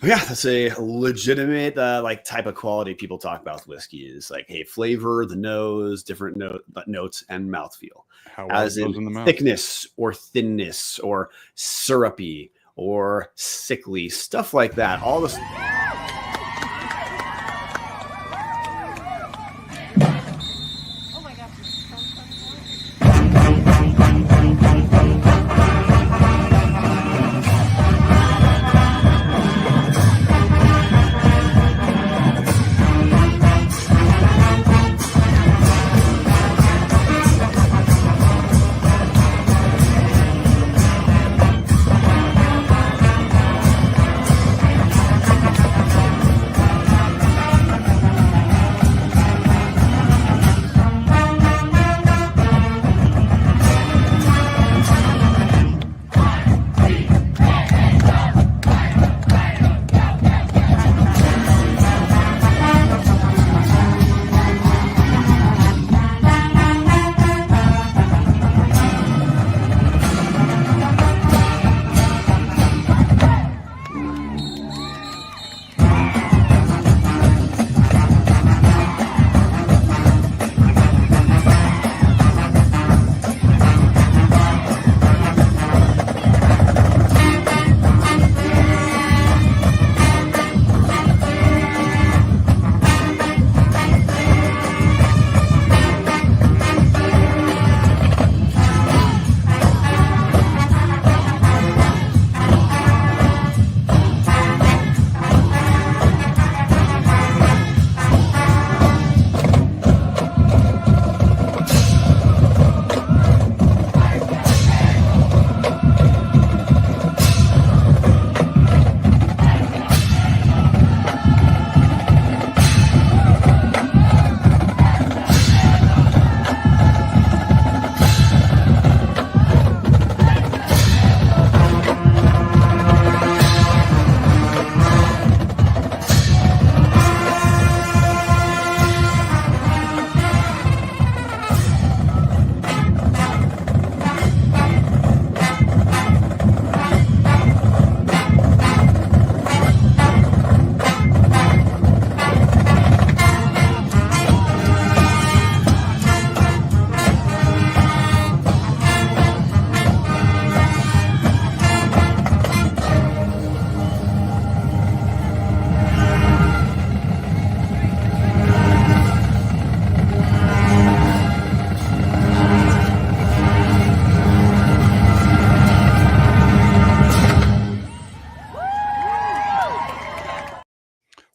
Yeah, that's a legitimate like type of quality people talk about with whiskey is like, hey, flavor, the nose, different notes, and mouthfeel. How well As it goes in in the mouth. thickness or thinness or syrupy or sickly, stuff like that. All this.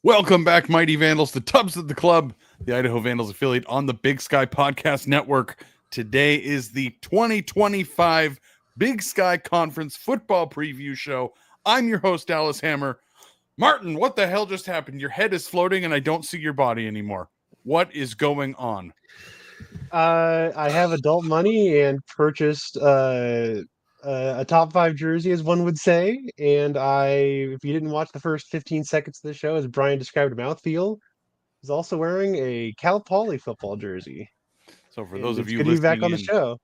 Welcome back, Mighty Vandals, the Tubs of the Club, the Idaho Vandals affiliate on the Big Sky Podcast Network. Today is the 2025 Big Sky Conference football preview show. I'm your host, Dallas Hammer. Martin, what the hell just happened? Your head is floating and I don't see your body anymore. What is going on? I have adult money and purchased a top 5 jersey, as one would say. And if you didn't watch the first 15 seconds of the show, as Brian described mouthfeel, is also wearing a Cal Poly football jersey. So for those of you good to be back listening on the show,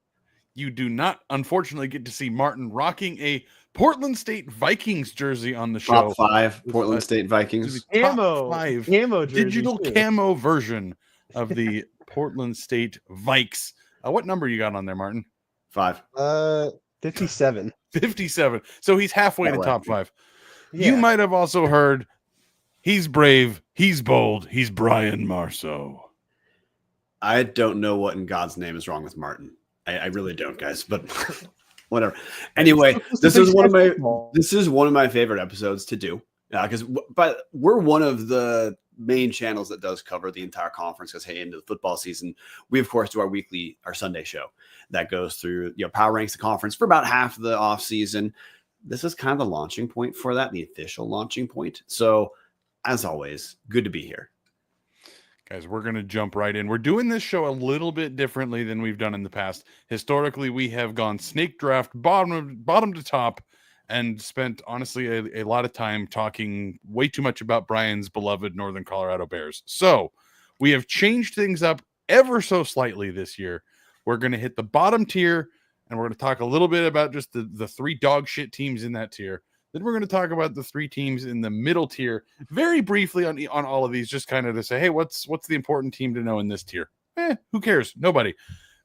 you do not unfortunately get to see Martin rocking a Portland State Vikings jersey on the show. Top 5 Portland State Vikings. Camo jersey, digital camo version of the Portland State Vikes. What number you got on there, Martin? 5. 57. 57. So he's halfway to top 5. Yeah. You might have also heard he's brave, he's bold, he's Brian Marceau. I don't know what in God's name is wrong with Martin. I really don't, guys, but whatever. Anyway, this is one of my favorite episodes to do. Because but we're one of the main channels that does cover the entire conference, because hey, into the football season, we of course do our Sunday show that goes through, power ranks the conference for about half of the off season. This is kind of the launching point for that, the official launching point. So as always, good to be here. Guys, we're going to jump right in. We're doing this show a little bit differently than we've done in the past. Historically, we have gone snake draft, bottom to top, and spent, honestly, a lot of time talking way too much about Brian's beloved Northern Colorado Bears. So we have changed things up ever so slightly this year. We're going to hit the bottom tier, and we're going to talk a little bit about just the 3 dog shit teams in that tier. Then we're going to talk about the 3 teams in the middle tier very briefly on all of these, just kind of to say, hey, what's the important team to know in this tier? Who cares? Nobody.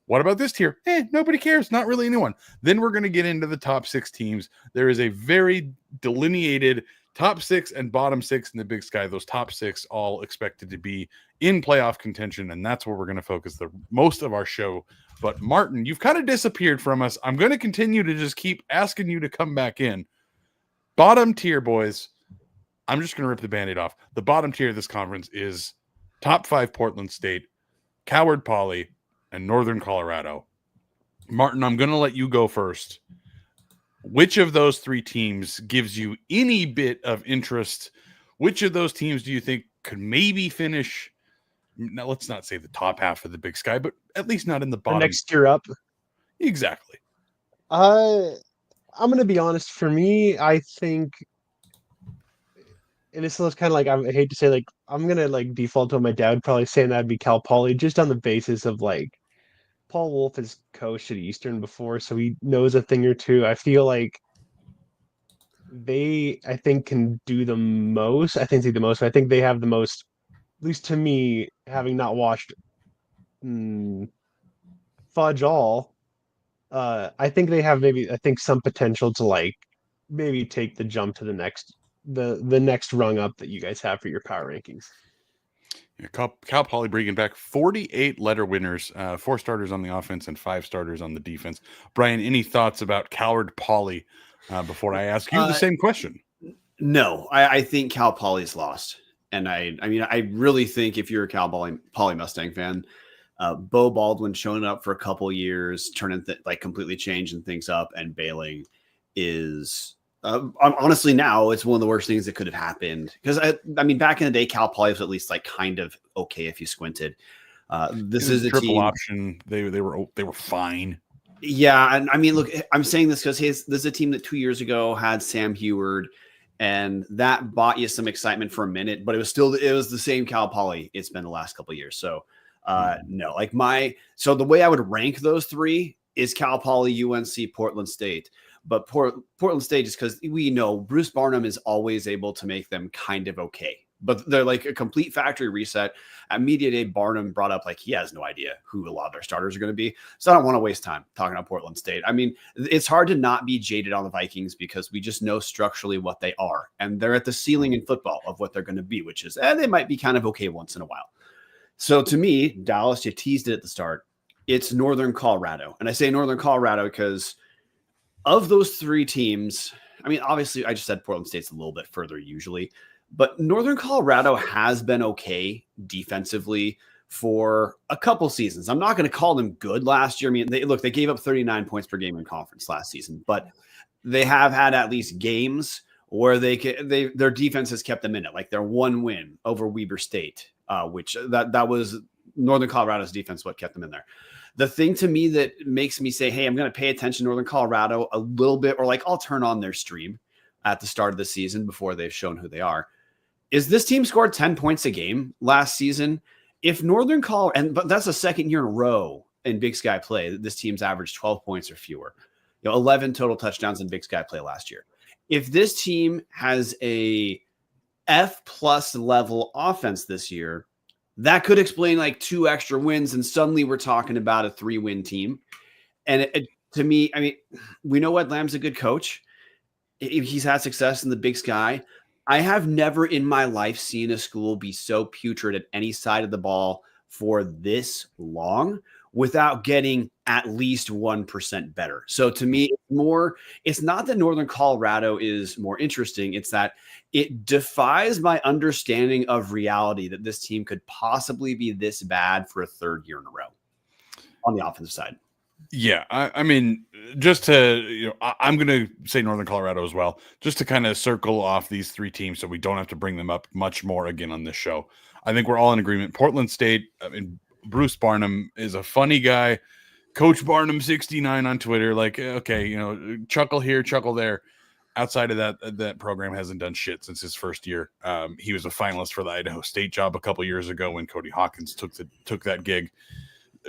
What about this tier? Nobody cares. Not really anyone. Then we're going to get into the top 6 teams. There is a very delineated top 6 and bottom 6 in the Big Sky. Those top 6 all expected to be in playoff contention, and that's where we're going to focus the most of our show. But Martin, you've kind of disappeared from us. I'm going to continue to just keep asking you to come back in. Bottom tier, boys. I'm just going to rip the Band-Aid off. The bottom tier of this conference is top 5 Portland State, Coward Poly, and Northern Colorado. Martin, I'm going to let you go first. Which of those 3 teams gives you any bit of interest? Which of those teams do you think could maybe finish? Now, let's not say the top half of the Big Sky, but at least not in the bottom. The next tier up. Exactly. I'm going to be honest. For me, I think, and this is kind of like, I hate to say, like, I'm going to like default to my dad probably saying that'd be Cal Poly, just on the basis of like, Paul Wolf has coached at Eastern before, so he knows a thing or two. I feel like I think, can do the most. I think the most, but I think they have the most, at least to me, having not watched Fudge all. I think they have some potential to like maybe take the jump to the next rung up that you guys have for your power rankings. Yeah, Cal Poly bringing back 48 letter winners, 4 starters on the offense and 5 starters on the defense. Brian, any thoughts about Coward Poly before I ask you the same question? No, I think Cal Poly's lost. And I mean, I really think if you're a Cal Poly Mustang fan, Bo Baldwin showing up for a couple years, turning like completely changing things up and bailing is honestly now it's one of the worst things that could have happened. Because I mean, back in the day, Cal Poly was at least like kind of okay if you squinted. This is a triple team option. They were fine. Yeah, and I mean, look, I'm saying this because this is a team that 2 years ago had Sam Heward, and that bought you some excitement for a minute, but it was the same Cal Poly it's been the last couple of years. So no, like so the way I would rank those 3 is Cal Poly, UNC, Portland State. But Portland State, just because we know Bruce Barnum is always able to make them kind of okay. But they're like a complete factory reset. At Media Day, Barnum brought up like he has no idea who a lot of their starters are going to be. So I don't want to waste time talking about Portland State. I mean, it's hard to not be jaded on the Vikings because we just know structurally what they are. And they're at the ceiling in football of what they're going to be, which is they might be kind of okay once in a while. So to me, Dallas, you teased it at the start. It's Northern Colorado. And I say Northern Colorado because of those 3 teams, I mean, obviously I just said Portland State's a little bit further usually, but Northern Colorado has been okay defensively for a couple seasons. I'm not going to call them good last year. I mean, they gave up 39 points per game in conference last season, but they have had at least games where their defense has kept them in it. Like their 1 win over Weber State, which that was Northern Colorado's defense what kept them in there. The thing to me that makes me say, hey, I'm going to pay attention to Northern Colorado a little bit, or like I'll turn on their stream at the start of the season before they've shown who they are, is this team scored 10 points a game last season. If Northern Colorado, but that's the second year in a row in Big Sky play, this team's averaged 12 points or fewer, 11 total touchdowns in Big Sky play last year. If this team has a F+ level offense this year, that could explain like 2 extra wins, and suddenly we're talking about a 3-win team. And to me, I mean, we know Ed Lamb's a good coach. He's had success in the Big Sky. I have never in my life seen a school be so putrid at any side of the ball for this long without getting at least 1% better. So to me, it's not that Northern Colorado is more interesting. It's that it defies my understanding of reality that this team could possibly be this bad for a 3rd year in a row on the offensive side. Yeah, I mean, just to, I'm going to say Northern Colorado as well, just to kind of circle off these 3 teams so we don't have to bring them up much more again on this show. I think we're all in agreement. Portland State, I mean, Bruce Barnum is a funny guy. Coach Barnum 69 on Twitter, like, okay, chuckle here, chuckle there. Outside of that program hasn't done shit since his first year. He was a finalist for the Idaho State job a couple years ago when Cody Hawkins took that gig.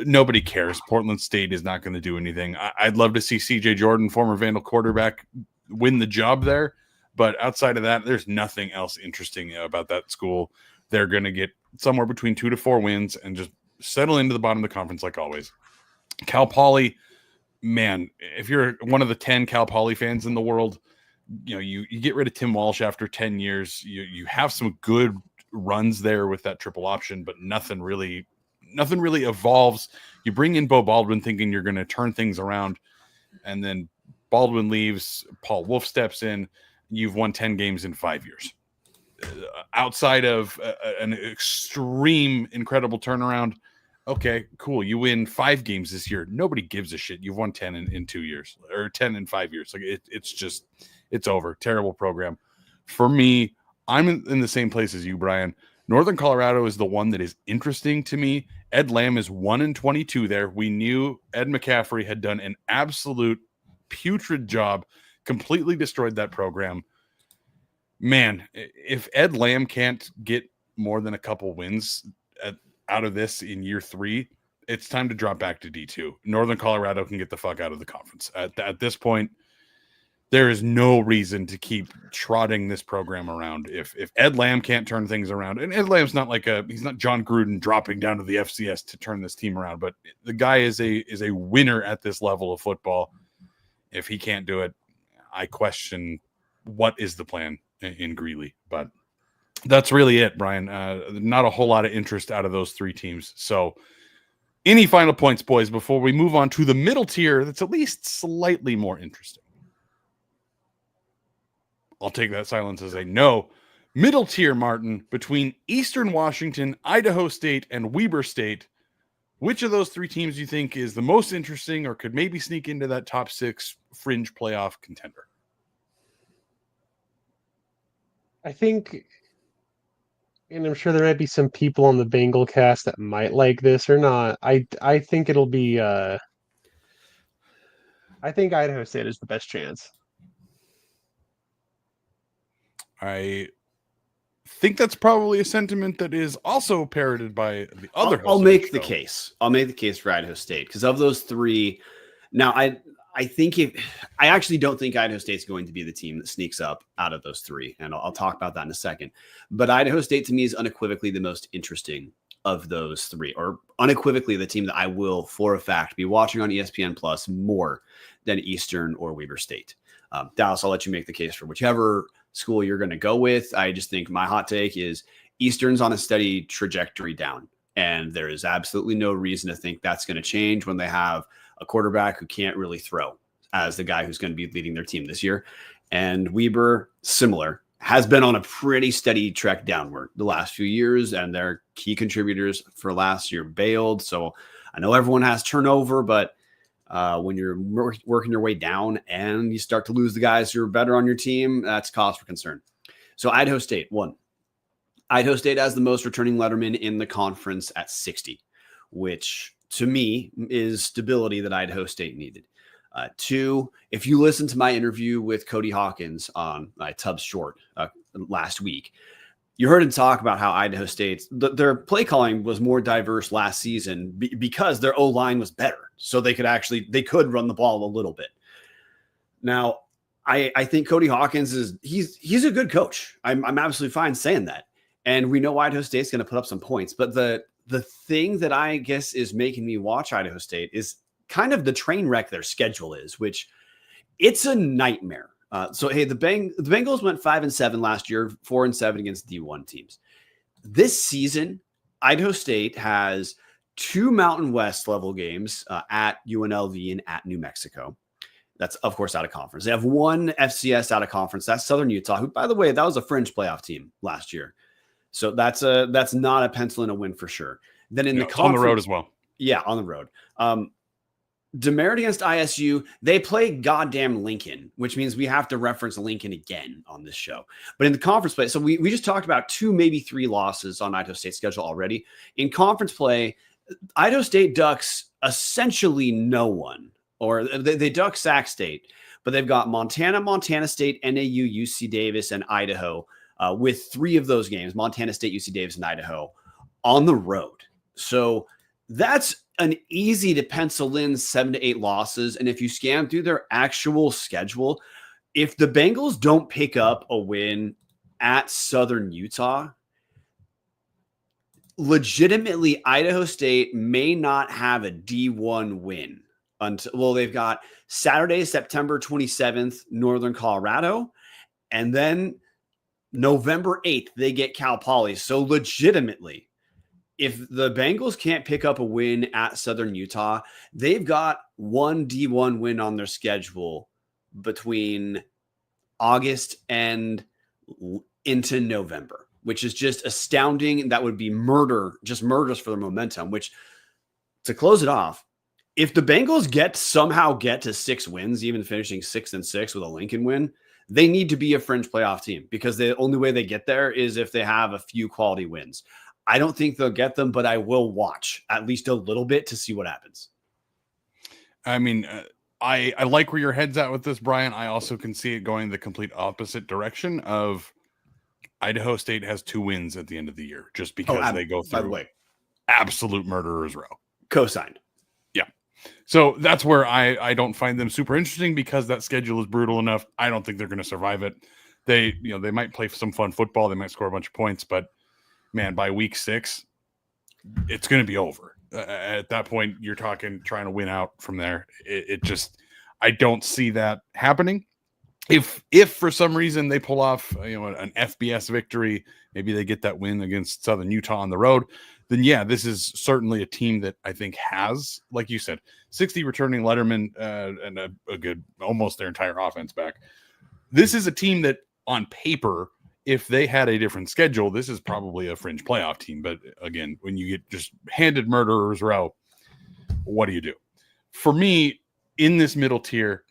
Nobody cares. Portland State is not going to do anything. I'd love to see CJ Jordan, former Vandal quarterback, win the job there, But outside of that, there's nothing else interesting about that school. They're going to get somewhere between 2 to 4 wins and just settle into the bottom of the conference like always. Cal Poly, man, if you're one of the 10 Cal Poly fans in the world, you get rid of Tim Walsh after 10 years. You have some good runs there with that triple option, but nothing really evolves. You bring in Bo Baldwin thinking you're going to turn things around, and then Baldwin leaves, Paul Wolf steps in, you've won 10 games in 5 years. Outside of an extreme, incredible turnaround, okay, cool. You win 5 games this year. Nobody gives a shit. You've won 10 in 2 years or 10 in 5 years. Like it's over. Terrible program. For me, I'm in the same place as you, Brian. Northern Colorado is the one that is interesting to me. Ed Lamb is 1-22 there. We knew Ed McCaffrey had done an absolute putrid job, completely destroyed that program. Man, if Ed Lamb can't get more than a couple wins out of this in year 3, it's time to drop back to D2. Northern Colorado can get the fuck out of the conference. At this point, there is no reason to keep trotting this program around. If Ed Lamb can't turn things around, and Ed Lamb's not he's not John Gruden dropping down to the FCS to turn this team around, but the guy is a winner at this level of football. If he can't do it, I question what is the plan in Greeley. But that's really it, Brian. Not a whole lot of interest out of those 3 teams. So any final points, boys, before we move on to the middle tier that's at least slightly more interesting? I'll take that silence as a no. Middle tier, Martin, between Eastern Washington, Idaho State, and Weber State. Which of those 3 teams do you think is the most interesting or could maybe sneak into that top 6 fringe playoff contender? I think, and I'm sure there might be some people on the Bengal cast that might like this or not. I think it'll be I think Idaho State is the best chance. I think that's probably a sentiment that is also parroted by the other. I'll make the case. I'll make the case for Idaho State because of those 3. Now, I actually don't think Idaho State's going to be the team that sneaks up out of those 3, and I'll talk about that in a second. But Idaho State to me is unequivocally the most interesting of those 3, or unequivocally the team that I will, for a fact, be watching on ESPN Plus more than Eastern or Weber State. Dallas, I'll let you make the case for whichever school you're going to go with. I just think my hot take is Eastern's on a steady trajectory down, and there is absolutely no reason to think that's going to change when they have a quarterback who can't really throw as the guy who's going to be leading their team this year. And Weber, similar, has been on a pretty steady trek downward the last few years, and their key contributors for last year bailed. So I know everyone has turnover, but when you're working your way down and you start to lose the guys who are better on your team, that's cause for concern. So Idaho State, 1. Idaho State has the most returning lettermen in the conference at 60, which to me is stability that Idaho State needed. 2, if you listen to my interview with Cody Hawkins on my Tubbs Short last week, you heard him talk about how Idaho State's their play calling was more diverse last season because their O-line was better. So they could run the ball a little bit. Now, I think Cody Hawkins he's a good coach. I'm absolutely fine saying that. And we know Idaho State's going to put up some points. But the thing that I guess is making me watch Idaho State is kind of the train wreck their schedule is, which it's a nightmare. So, hey, the Bengals went 5-7 last year, 4-7 against D1 teams. This season, Idaho State has 2 Mountain West level games at UNLV and at New Mexico. That's, of course, out of conference. They have 1 FCS out of conference. That's Southern Utah, who, by the way, that was a fringe playoff team last year. So that's not a pencil in a win for sure. Then in the conference, on the road as well. Yeah, on the road. Demerit against ISU, they play goddamn Lincoln, which means we have to reference Lincoln again on this show. But in the conference play, so we just talked about 2, maybe 3 losses on Idaho State's schedule already. In conference play, Idaho State ducks essentially no one, or they duck Sac State, but they've got Montana, Montana State, NAU, UC Davis, and Idaho, with 3 of those games, Montana State, UC Davis, and Idaho, on the road. So that's an easy to pencil in 7 to 8 losses. And if you scan through their actual schedule, if the Bengals don't pick up a win at Southern Utah, legitimately Idaho State may not have a D1 win until they've got Saturday, September 27th, Northern Colorado, and then November 8th, they get Cal Poly. So legitimately, if the Bengals can't pick up a win at Southern Utah, they've got one D1 win on their schedule between August and into November, which is just astounding. That would be just murders for the momentum, which, to close it off, if the Bengals somehow get to 6 wins, even finishing 6-6 with a Lincoln win, they need to be a fringe playoff team, because the only way they get there is if they have a few quality wins. I don't think they'll get them, but I will watch at least a little bit to see what happens. I mean, I like where your head's at with this, Brian. I also can see it going the complete opposite direction of Idaho State has 2 wins at the end of the year just because they go through, by the way, absolute murderer's row. Co-signed. Yeah. So that's where I don't find them super interesting, because that schedule is brutal enough. I don't think they're going to survive it. They might play some fun football. They might score a bunch of points, but man, by week 6, it's going to be over. At that point, you're talking trying to win out from there. It just, I don't see that happening. If for some reason they pull off an FBS victory, maybe they get that win against Southern Utah on the road, then yeah, this is certainly a team that I think has, like you said, 60 returning lettermen and a good, almost their entire offense back. This is a team that on paper, if they had a different schedule, this is probably a fringe playoff team. But again, when you get just handed murderer's row, what do you do? For me, in this middle tier,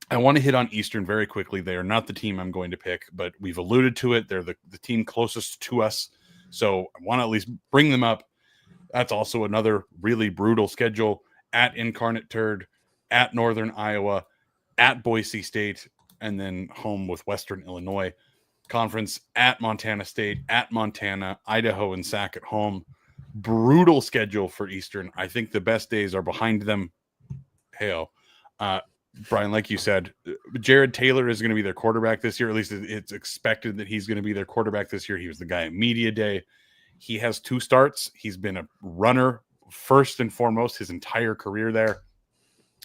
I want to hit on Eastern very quickly. They are not the team I'm going to pick, but we've alluded to it. They're the team closest to us. So I want to at least bring them up. That's also another really brutal schedule: at Incarnate Turd, at Northern Iowa, at Boise State, and then home with Western Illinois. Conference at Montana State, at Montana, Idaho, and Sac at home. Brutal schedule for Eastern. I think the best days are behind them. Heyo. Brian, like you said, Jared Taylor is going to be their quarterback this year. At least it's expected that he's going to be their quarterback this year. He was the guy at media day. He has 2 starts. He's been a runner first and foremost his entire career there.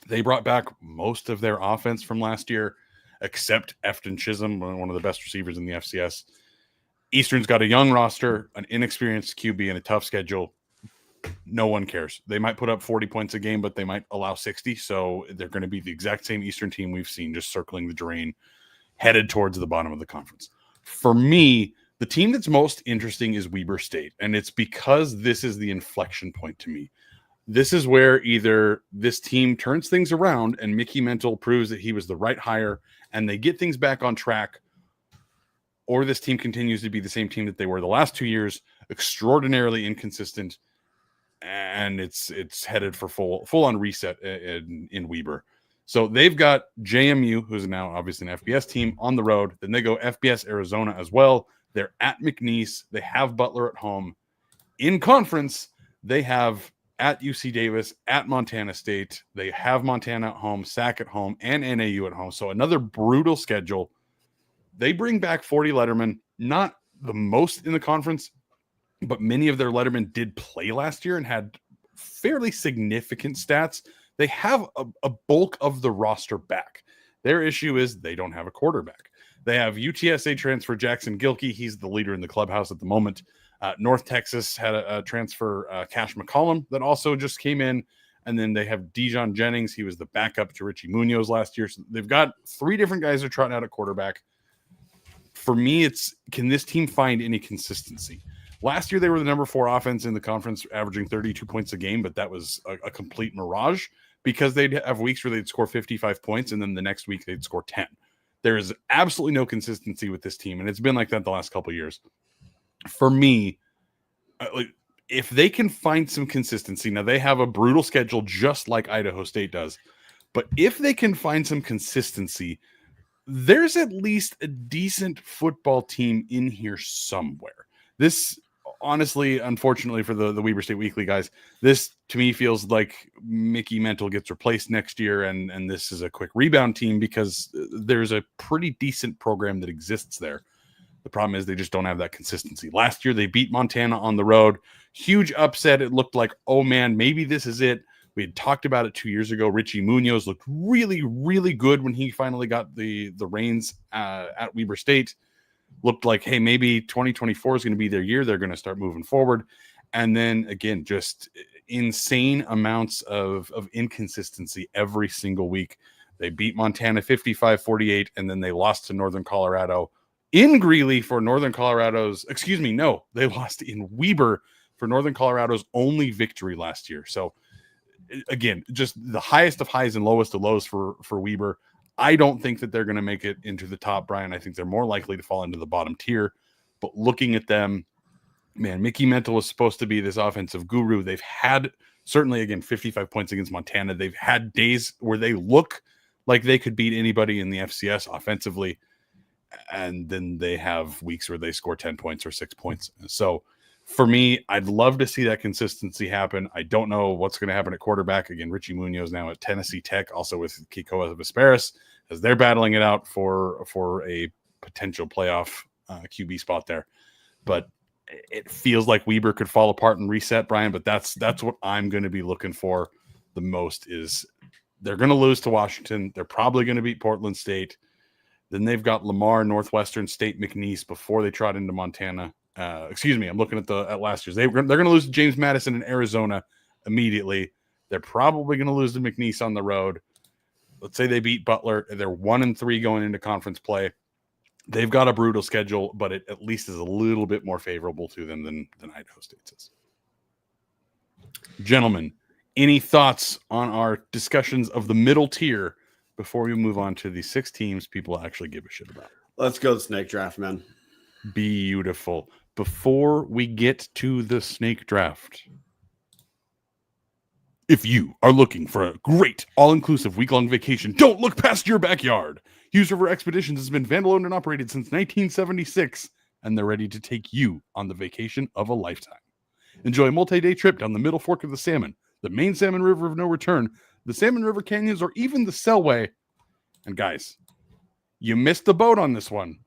They brought back most of their offense from last year, except Efton Chisholm, one of the best receivers in the FCS. Eastern's got a young roster, an inexperienced QB, and a tough schedule. No one cares. They might put up 40 points a game, but they might allow 60. So they're going to be the exact same Eastern team we've seen, just circling the drain, headed towards the bottom of the conference. For me, the team that's most interesting is Weber State, and it's because this is the inflection point to me. This is where either this team turns things around and Mickey Mental proves that he was the right hire and they get things back on track, or this team continues to be the same team that they were the last 2 years, extraordinarily inconsistent, and it's headed for full on reset in Weber. So they've got JMU, who's now obviously an FBS team, on the road. Then they go FBS Arizona as well. They're at McNeese. They have Butler at home. In conference, they have at UC Davis, at Montana State. They have Montana at home, Sac at home, and NAU at home. So another brutal schedule. They bring back 40 lettermen, not the most in the conference, but many of their lettermen did play last year and had fairly significant stats. They have a bulk of the roster back. Their issue is they don't have a quarterback. They have UTSA transfer Jackson Gilkey. He's the leader in the clubhouse at the moment. North Texas had a transfer, Cash McCollum, that also just came in. And then they have Dijon Jennings. He was the backup to Richie Munoz last year. So they've got 3 different guys that are trotting out at quarterback. For me, can this team find any consistency? Last year, they were the number 4 offense in the conference, averaging 32 points a game, but that was a complete mirage because they'd have weeks where they'd score 55 points, and then the next week they'd score 10. There is absolutely no consistency with this team, and it's been like that the last couple of years. For me, if they can find some consistency, now they have a brutal schedule just like Idaho State does, but if they can find some consistency, there's at least a decent football team in here somewhere. This honestly, unfortunately for the Weber State Weekly guys, this to me feels like Mickey Mental gets replaced next year, and this is a quick rebound team because there's a pretty decent program that exists there. The problem is they just don't have that consistency. Last year, they beat Montana on the road. Huge upset. It looked like, oh man, maybe this is it. We had talked about it 2 years ago. Richie Munoz looked really, really good when he finally got the reins at Weber State. Looked like, hey, maybe 2024 is going to be their year. They're going to start moving forward. And then again, just insane amounts of inconsistency every single week. They beat Montana 55-48, and then they lost to Northern Colorado in Greeley for Northern Colorado's, they lost in Weber for Northern Colorado's only victory last year. So again, just the highest of highs and lowest of lows for Weber. I don't think that they're going to make it into the top, Brian. I think they're more likely to fall into the bottom tier. But looking at them, man, Mickey Mental was supposed to be this offensive guru. They've had, certainly, again, 55 points against Montana. They've had days where they look like they could beat anybody in the FCS offensively. And then they have weeks where they score 10 points or 6 points. So for me, I'd love to see that consistency happen. I don't know what's going to happen at quarterback. Again, Richie Munoz now at Tennessee Tech, also with Kiko Vesperis, as they're battling it out for a potential playoff QB spot there. But it feels like Weber could fall apart and reset, Brian, but that's what I'm going to be looking for the most. Is they're going to lose to Washington. They're probably going to beat Portland State. Then they've got Lamar, Northwestern State, McNeese before they trot into Montana. I'm looking at last year's. They're going to lose to James Madison in Arizona immediately. They're probably going to lose to McNeese on the road. Let's say they beat Butler. They're 1-3 going into conference play. They've got a brutal schedule, but it at least is a little bit more favorable to them than Idaho State's is. Gentlemen, any thoughts on our discussions of the middle tier before we move on to the 6 teams people actually give a shit about? Let's go to the snake draft, man. Beautiful. Before we get to the snake draft, if you are looking for a great all-inclusive week-long vacation, don't look past your backyard. Hughes River Expeditions has been vandal-owned and operated since 1976, and they're ready to take you on the vacation of a lifetime. Enjoy a multi-day trip down the Middle Fork of the Salmon, the main Salmon River of no return, the Salmon River Canyons, or even the Selway. And guys, you missed the boat on this one,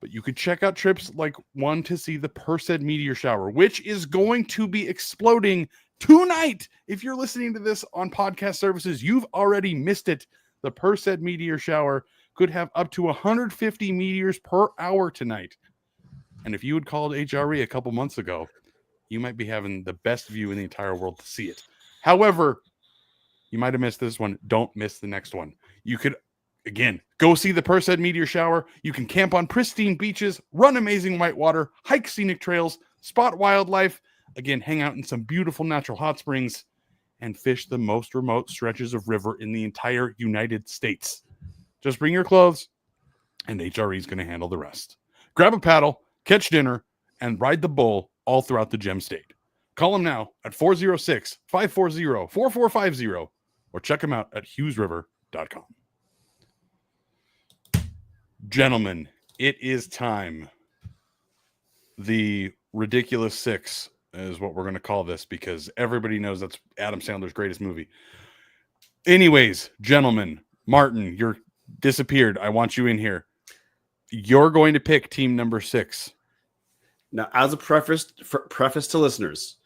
but you could check out trips like one to see the Perseid meteor shower, which is going to be exploding tonight. If you're listening to this on podcast services, you've already missed it. The Perseid meteor shower could have up to 150 meteors per hour tonight. And if you had called HRE a couple months ago, you might be having the best view in the entire world to see it. However, you might have missed this one. Don't miss the next one. You could, again, go see the Perseid meteor shower. You can camp on pristine beaches, run amazing whitewater, hike scenic trails, spot wildlife, again, hang out in some beautiful natural hot springs, and fish the most remote stretches of river in the entire United States. Just bring your clothes, and HRE is going to handle the rest. Grab a paddle, catch dinner, and ride the bull all throughout the Gem State. Call them now at 406-540-4450 or check them out at hughesriver.com. Gentlemen, it is time. The Ridiculous Six is what we're going to call this because everybody knows that's Adam Sandler's greatest movie. Anyways, gentlemen, Martin, you're disappeared. I want you in here. You're going to pick team number 6. Now, as a preface to listeners,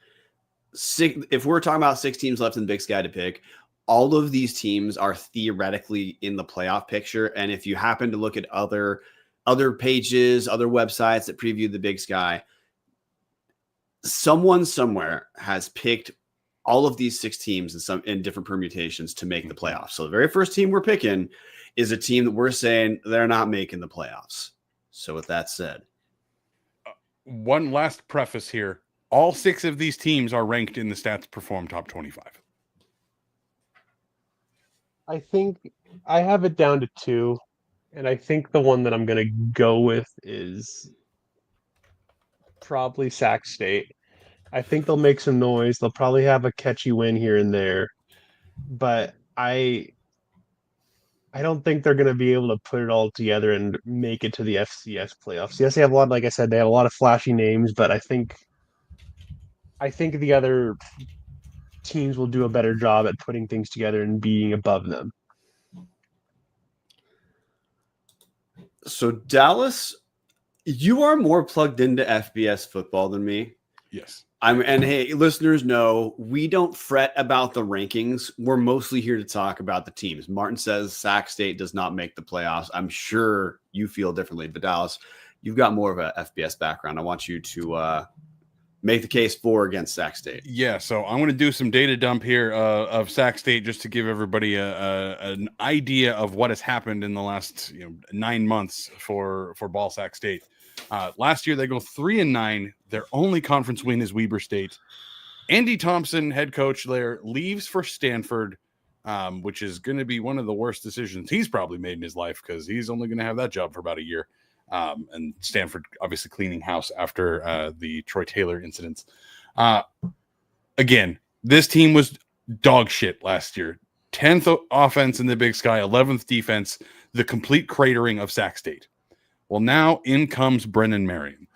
if we're talking about 6 teams left in the Big Sky to pick, all of these teams are theoretically in the playoff picture. And if you happen to look at other pages, other websites that preview the Big Sky, someone somewhere has picked all of these 6 teams in different permutations to make the playoffs. So the very first team we're picking is a team that we're saying they're not making the playoffs. So with that said, one last preface here. All 6 of these teams are ranked in the Stats Perform Top 25. I think I have it down to 2, and I think the one that I'm going to go with is probably Sac State. I think they'll make some noise. They'll probably have a catchy win here and there, but I don't think they're going to be able to put it all together and make it to the FCS playoffs. Yes, they have a lot, like I said, they have a lot of flashy names, but I think I think the other teams will do a better job at putting things together and being above them. So Dallas, you are more plugged into FBS football than me. Yes. And hey, listeners know we don't fret about the rankings. We're mostly here to talk about the teams. Martin says Sac State does not make the playoffs. I'm sure you feel differently, but Dallas, you've got more of a FBS background. I want you to make the case for or against Sac State. Yeah, so I'm going to do some data dump here of Sac State just to give everybody an idea of what has happened in the last 9 months for Ball Sac State. Last year they go 3-9. Their only conference win is Weber State. Andy Thompson, head coach there, leaves for Stanford, which is going to be one of the worst decisions he's probably made in his life because he's only going to have that job for about a year. And Stanford obviously cleaning house after the Troy Taylor incidents. Again, this team was dog shit last year. 10th offense in the Big Sky, 11th defense, the complete cratering of Sac State. Well, now in comes Brennan Marion.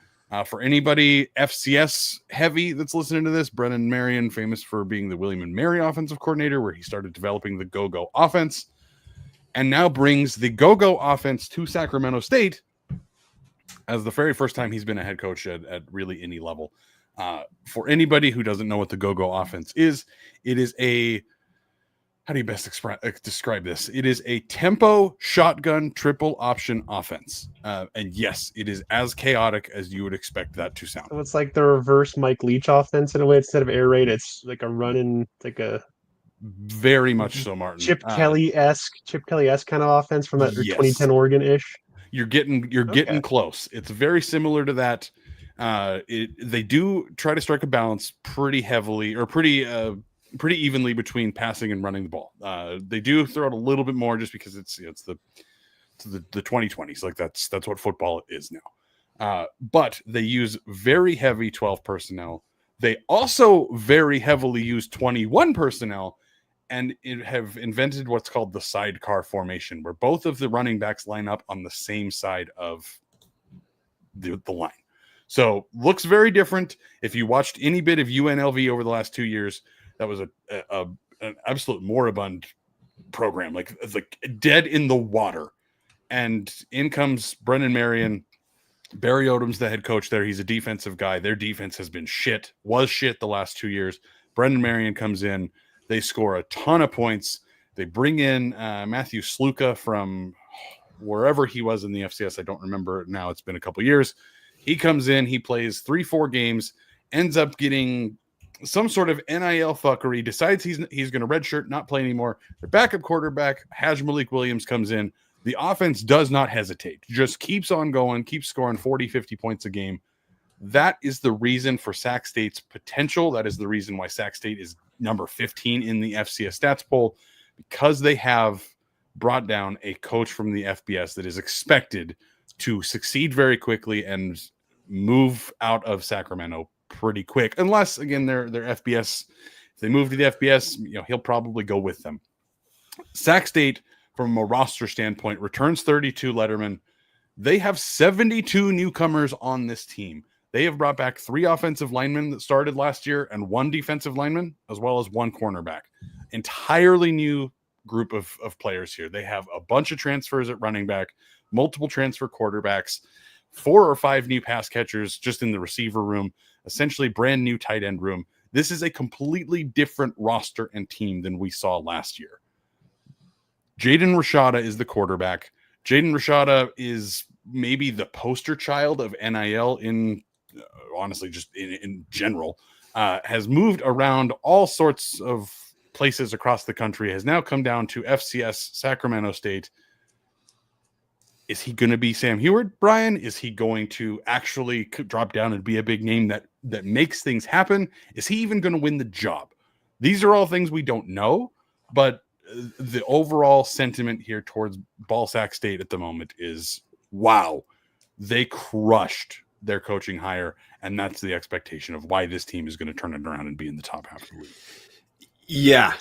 For anybody FCS heavy that's listening to this, Brennan Marion, famous for being the William & Mary offensive coordinator, where he started developing the go-go offense, and now brings the go-go offense to Sacramento State as the very first time he's been a head coach at really any level. For anybody who doesn't know what the go-go offense is, it is a, how do you best describe this? It is a tempo shotgun triple option offense. And yes, it is as chaotic as you would expect that to sound. So it's like the reverse Mike Leach offense in a way. Instead of air raid, it's like a running, like a very much so, Martin. Chip Kelly-esque kind of offense from that 2010 Oregon-ish. You're getting close. It's very similar to that. They do try to strike a balance pretty heavily or pretty evenly between passing and running the ball. They do throw it a little bit more just because it's the 2020s. Like that's what football is now. But they use very heavy 12 personnel. They also very heavily use 21 personnel. And have invented what's called the sidecar formation, where both of the running backs line up on the same side of the line. So looks very different. If you watched any bit of UNLV over the last 2 years, that was an absolute moribund program, like dead in the water. And in comes Brennan Marion. Barry Odom's the head coach there. He's a defensive guy. Their defense has been was shit the last 2 years. Brennan Marion comes in. They score a ton of points. They bring in Matthew Sluka from wherever he was in the FCS. I don't remember now. It's been a couple years. He comes in. He plays 3-4 games, ends up getting some sort of NIL fuckery, decides he's going to redshirt, not play anymore. Their backup quarterback, Haj Malik Williams, comes in. The offense does not hesitate. Just keeps on going, keeps scoring 40, 50 points a game. That is the reason for Sac State's potential. That is the reason why Sac State is number 15 in the FCS stats poll, because they have brought down a coach from the FBS that is expected to succeed very quickly and move out of Sacramento pretty quick. Unless, again, they're FBS. If they move to the FBS, he'll probably go with them. Sac State, from a roster standpoint, returns 32 lettermen. They have 72 newcomers on this team. They have brought back 3 offensive linemen that started last year and 1 defensive lineman, as well as 1 cornerback. Entirely new group of players here. They have a bunch of transfers at running back, multiple transfer quarterbacks, 4 or 5 new pass catchers just in the receiver room, essentially brand new tight end room. This is a completely different roster and team than we saw last year. Jaden Rashada is the quarterback. Jaden Rashada is maybe the poster child of NIL in honestly, just in general, has moved around all sorts of places across the country, has now come down to FCS Sacramento State. Is he going to be Sam Heward, Brian? Is he going to actually drop down and be a big name that makes things happen? Is he even going to win the job? These are all things we don't know, but the overall sentiment here towards Ball Sac State at the moment is, wow, they crushed their coaching hire, and that's the expectation of why this team is going to turn it around and be in the top half of the league. Yeah,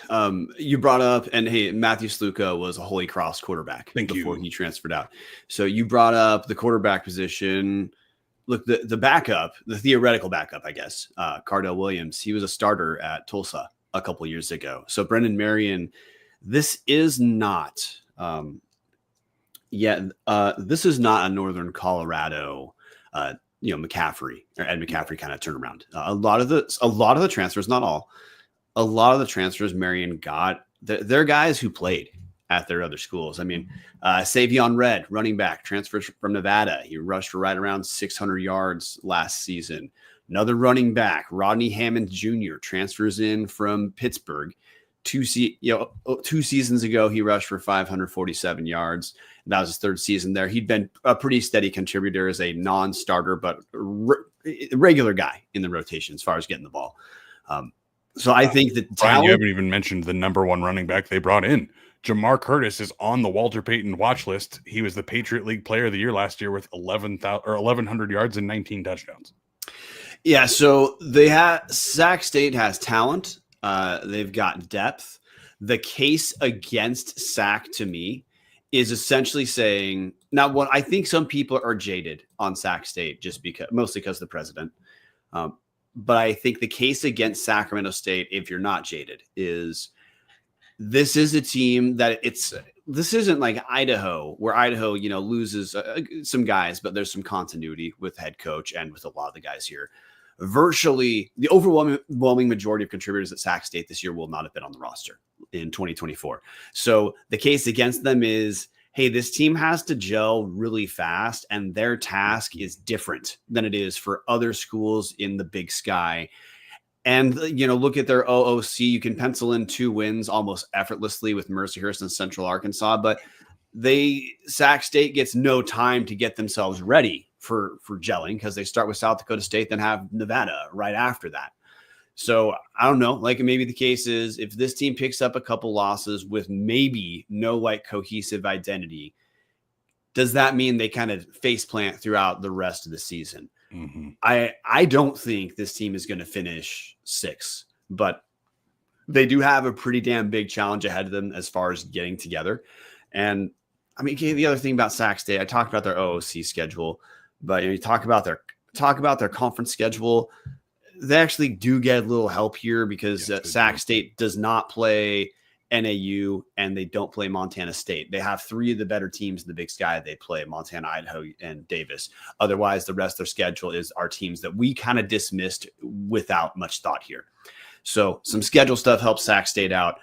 you brought up, and hey, Matthew Sluka was a Holy Cross quarterback before he transferred out. So you brought up the quarterback position. look, the backup, the theoretical backup, I guess, Cardell Williams, he was a starter at Tulsa a couple years ago. So Brendan Marion, this is not this is not a Northern Colorado McCaffrey or Ed McCaffrey kind of turnaround. A lot of the transfers, not all, a lot of the transfers Marion got, they're guys who played at their other schools. I mean, Savion Red, running back, transfers from Nevada. He rushed for right around 600 yards last season. Another running back, Rodney Hammond Jr., transfers in from Pittsburgh. 2 seasons ago, he rushed for 547 yards. That was his third season there. He'd been a pretty steady contributor as a non-starter, but regular guy in the rotation as far as getting the ball. So I think that Brian, you haven't even mentioned the number one running back they brought in. Jamar Curtis is on the Walter Payton watch list. He was the Patriot League Player of the Year last year with 1,100 yards and 19 touchdowns. Yeah, so Sac State has talent. They've got depth. The case against Sac to me is essentially saying, now what I think some people are jaded on Sac State mostly because of the president. But I think the case against Sacramento State, if you're not jaded, is this is a team that this isn't like Idaho, where Idaho, loses some guys, but there's some continuity with head coach and with a lot of the guys here. Virtually the overwhelming majority of contributors at Sac State this year will not have been on the roster in 2024. So the case against them is, hey, this team has to gel really fast, and their task is different than it is for other schools in the Big Sky. And, look at their OOC. You can pencil in 2 wins almost effortlessly with Mercyhurst and Central Arkansas, but Sac State gets no time to get themselves ready for gelling, because they start with South Dakota State, then have Nevada right after that. So I don't know, like maybe the case is if this team picks up a couple losses with maybe no cohesive identity, does that mean they kind of face plant throughout the rest of the season? Mm-hmm. I don't think this team is going to finish 6, but they do have a pretty damn big challenge ahead of them as far as getting together. And I mean, the other thing about Sac State, I talked about their OOC schedule, but you talk about their conference schedule. They actually do get a little help here because Sac State does not play NAU and they don't play Montana State. They have 3 of the better teams in the Big Sky. They play Montana, Idaho, and Davis. Otherwise, the rest of their schedule are teams that we kind of dismissed without much thought here. So some schedule stuff helps Sac State out.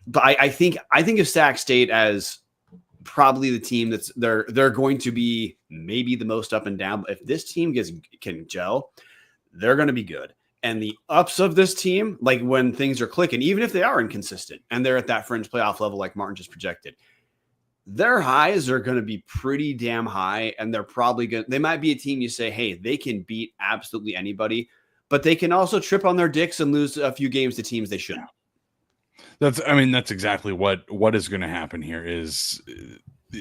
But I think of Sac State as probably the team they're going to be maybe the most up and down. If this team can gel, they're going to be good. And the ups of this team, like when things are clicking, even if they are inconsistent and they're at that fringe playoff level, like Martin just projected, their highs are going to be pretty damn high. And they're probably good. They might be a team you say, hey, they can beat absolutely anybody, but they can also trip on their dicks and lose a few games to teams they shouldn't. That's exactly what is going to happen here is,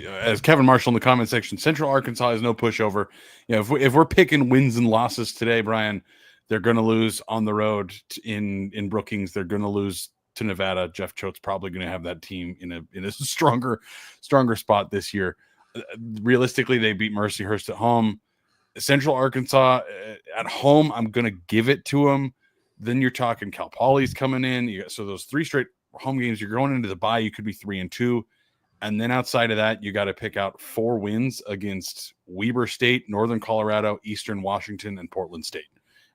as Kevin Marshall in the comment section, Central Arkansas is no pushover. If we're picking wins and losses today, Brian, they're going to lose on the road in Brookings. They're going to lose to Nevada. Jeff Choate's probably going to have that team in a stronger spot this year. Realistically, they beat Mercyhurst at home. Central Arkansas at home, I'm going to give it to them. Then you're talking Cal Poly's coming in. So those 3 straight home games, you're going into the bye. You could be 3-2. And then outside of that, you got to pick out 4 wins against Weber State, Northern Colorado, Eastern Washington, and Portland State.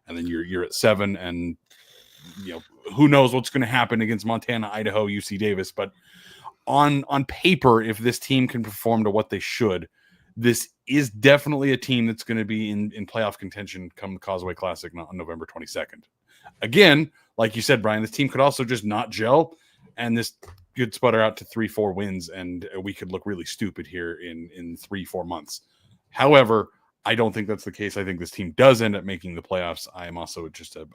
And then you're at 7, and who knows what's going to happen against Montana, Idaho, UC Davis. But on paper, if this team can perform to what they should, this is definitely a team that's going to be in playoff contention come the Causeway Classic on November 22nd. Again, like you said, Brian, this team could also just not gel, and this could sputter out to 3-4 wins, and we could look really stupid here in 3-4 months. However, I don't think that's the case. I think this team does end up making the playoffs. I am also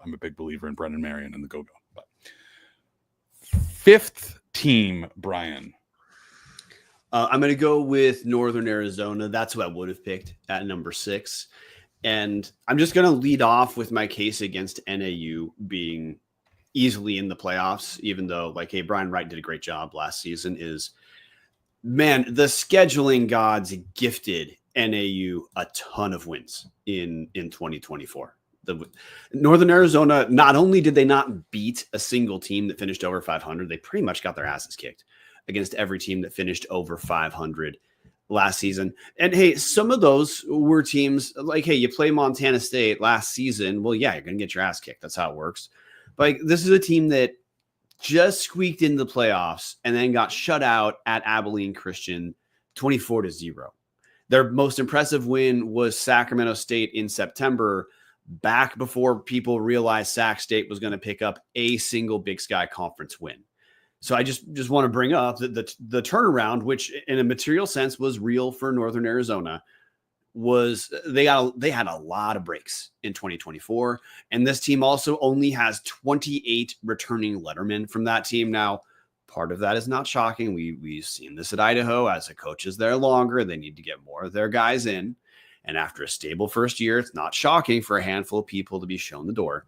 I'm a big believer in Brendan Marion and the Go-Go. But 5th team, Brian. I'm going to go with Northern Arizona. That's who I would have picked at number 6. And I'm just going to lead off with my case against NAU being easily in the playoffs, even though, hey, Brian Wright did a great job last season, is, man, the scheduling gods gifted NAU a ton of wins in 2024. The Northern Arizona, not only did they not beat a single team that finished over 500, they pretty much got their asses kicked against every team that finished over 500 last season. And hey, some of those were teams like, hey, you play Montana State last season. Well, yeah, you're going to get your ass kicked. That's how it works. But like, this is a team that just squeaked into the playoffs and then got shut out at Abilene Christian 24-0. Their most impressive win was Sacramento State in September, back before people realized Sac State was going to pick up a single Big Sky Conference win. So I just want to bring up that the turnaround, which in a material sense was real for Northern Arizona, was they had a lot of breaks in 2024. And this team also only has 28 returning lettermen from that team. Now, part of that is not shocking. We've seen this at Idaho. As a coach is there longer, they need to get more of their guys in. And after a stable first year, it's not shocking for a handful of people to be shown the door.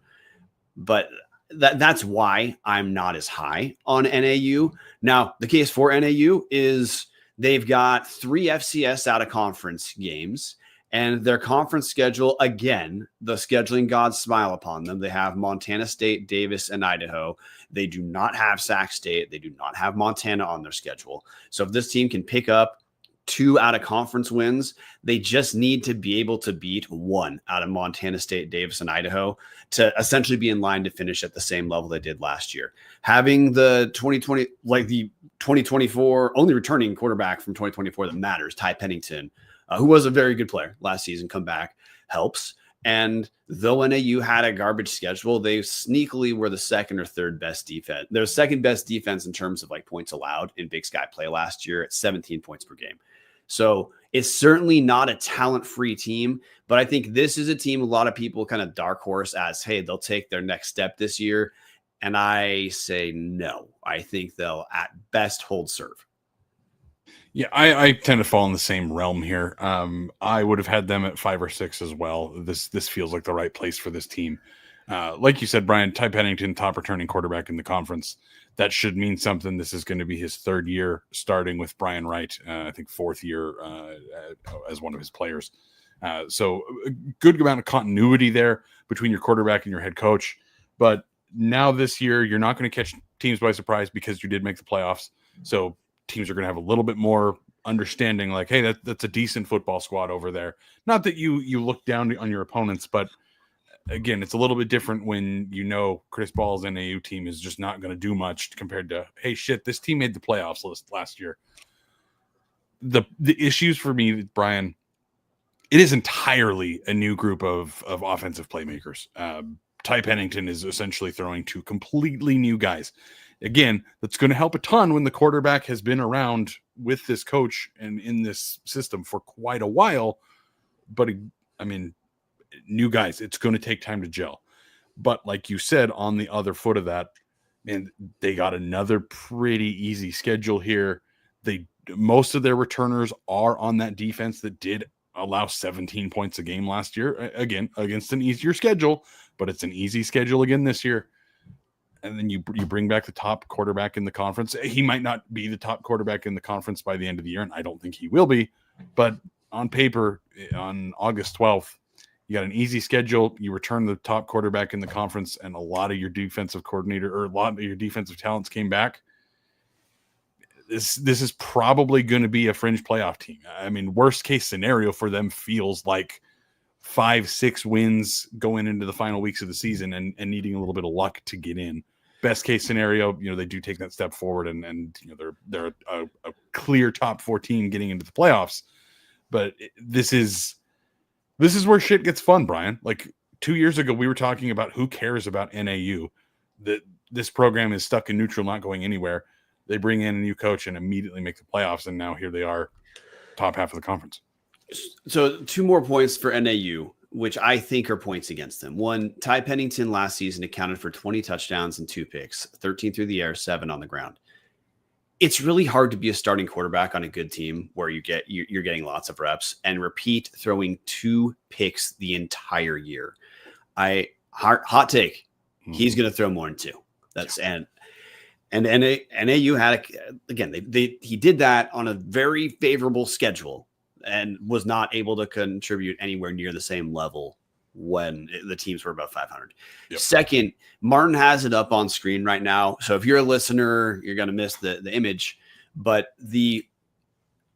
But that's why I'm not as high on NAU. Now, the case for NAU is they've got 3 FCS out of conference games, and their conference schedule, again, the scheduling gods smile upon them. They have Montana State, Davis, and Idaho. They do not have Sac State. They do not have Montana on their schedule. So if this team can pick up 2 out of conference wins, they just need to be able to beat 1 out of Montana State, Davis, and Idaho to essentially be in line to finish at the same level they did last year. Having the 2024 only returning quarterback from 2024 that matters, Ty Pennington, who was a very good player last season, come back helps. And though NAU had a garbage schedule, they sneakily were the second or third best defense. They're second best defense in terms of like points allowed in Big Sky play last year at 17 points per game. So it's certainly not a talent-free team, but I think this is a team a lot of people kind of dark horse as, hey, they'll take their next step this year. And I say no. I think they'll at best hold serve. Yeah, I tend to fall in the same realm here. I would have had them at 5 or 6 as well. This feels like the right place for this team. Like you said, Brian, Ty Pennington, top returning quarterback in the conference. That should mean something. This is going to be his 3rd year starting with Brian Wright. I think 4th year as one of his players. So a good amount of continuity there between your quarterback and your head coach. But now this year, you're not going to catch teams by surprise because you did make the playoffs. So teams are going to have a little bit more understanding, like, hey, that's a decent football squad over there. Not that you look down on your opponents, but again, it's a little bit different when you know Chris Ball's NAU team is just not going to do much compared to, hey, shit, this team made the playoffs last year. The issues for me, Brian, it is entirely a new group of offensive playmakers. Ty Pennington is essentially throwing 2 completely new guys. Again, that's going to help a ton when the quarterback has been around with this coach and in this system for quite a while. But I mean, new guys, it's going to take time to gel. But like you said, on the other foot of that, and they got another pretty easy schedule here. Most of their returners are on that defense that did allow 17 points a game last year, again, against an easier schedule, but it's an easy schedule again this year. And then you bring back the top quarterback in the conference. He might not be the top quarterback in the conference by the end of the year, and I don't think he will be. But on paper, on August 12th, you got an easy schedule. You return the top quarterback in the conference, and a lot of your defensive coordinator or a lot of your defensive talents came back. This is probably going to be a fringe playoff team. I mean, worst case scenario for them feels like 5-6 wins going into the final weeks of the season and needing a little bit of luck to get in. Best case scenario, they do take that step forward and they're a clear top 4 team getting into the playoffs. But this is where shit gets fun, Brian. Like 2 years ago, we were talking about who cares about NAU. That this program is stuck in neutral, not going anywhere. They bring in a new coach and immediately make the playoffs, and now here they are, top half of the conference. So 2 more points for NAU, which I think are points against them. 1, Ty Pennington last season accounted for 20 touchdowns and 2 picks, 13 through the air, 7 on the ground. It's really hard to be a starting quarterback on a good team where you're getting lots of reps and repeat throwing 2 picks the entire year. Hot take. He's going to throw more than 2. And NAU had he did that on a very favorable schedule. and was not able to contribute anywhere near the same level when the teams were above 500. Yep. Second, Martin has it up on screen right now. So if you're a listener, you're going to miss the image, but the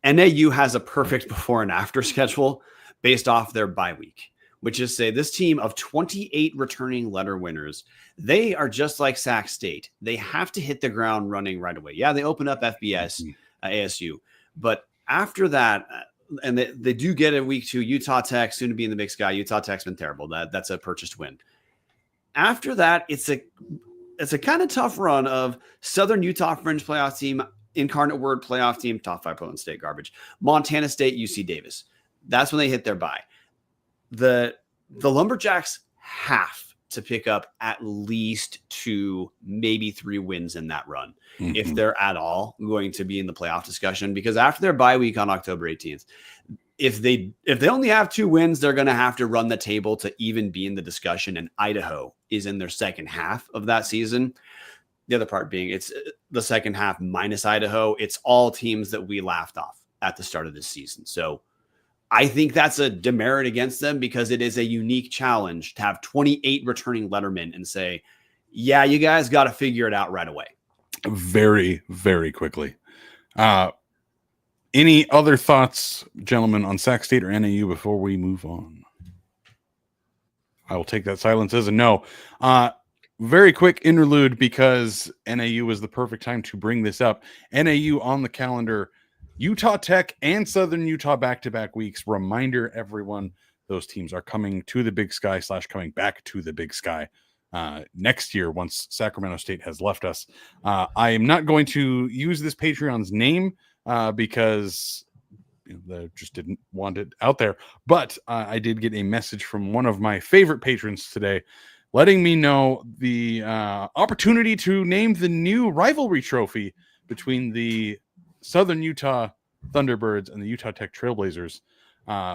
NAU has a perfect before and after schedule based off their bye week, which is say this team of 28 returning letter winners, they are just like Sac State. They have to hit the ground running right away. Yeah, they open up FBS, ASU, but after that, and they do get a week 2, Utah Tech, soon to be in the Big Sky. Utah Tech's been terrible. That's a purchased win. After that, it's a kind of tough run of Southern Utah fringe playoff team, Incarnate Word playoff team, top 5 Portland State garbage, Montana State, UC Davis. That's when they hit their bye. The Lumberjacks have to pick up at least 2, maybe 3 wins in that run, if they're at all going to be in the playoff discussion. Because after their bye week on October 18th, if they only have 2 wins, they're going to have to run the table to even be in the discussion. And Idaho is in their second half of that season. The other part being it's the second half minus Idaho. It's all teams that we laughed off at the start of this season. So I think that's a demerit against them because it is a unique challenge to have 28 returning lettermen and say, yeah, you guys got to figure it out right away. Very, very quickly. Any other thoughts, gentlemen, on Sac State or NAU before we move on? I will take that silence as a no. Very quick interlude because NAU was the perfect time to bring this up. NAU on the calendar, Utah Tech and Southern Utah back-to-back weeks. Reminder, everyone, those teams are coming to the Big Sky / coming back to the Big Sky next year once Sacramento State has left us. I am not going to use this Patreon's name because they just didn't want it out there. But I did get a message from one of my favorite patrons today letting me know the opportunity to name the new rivalry trophy between the Southern Utah Thunderbirds and the Utah Tech Trailblazers.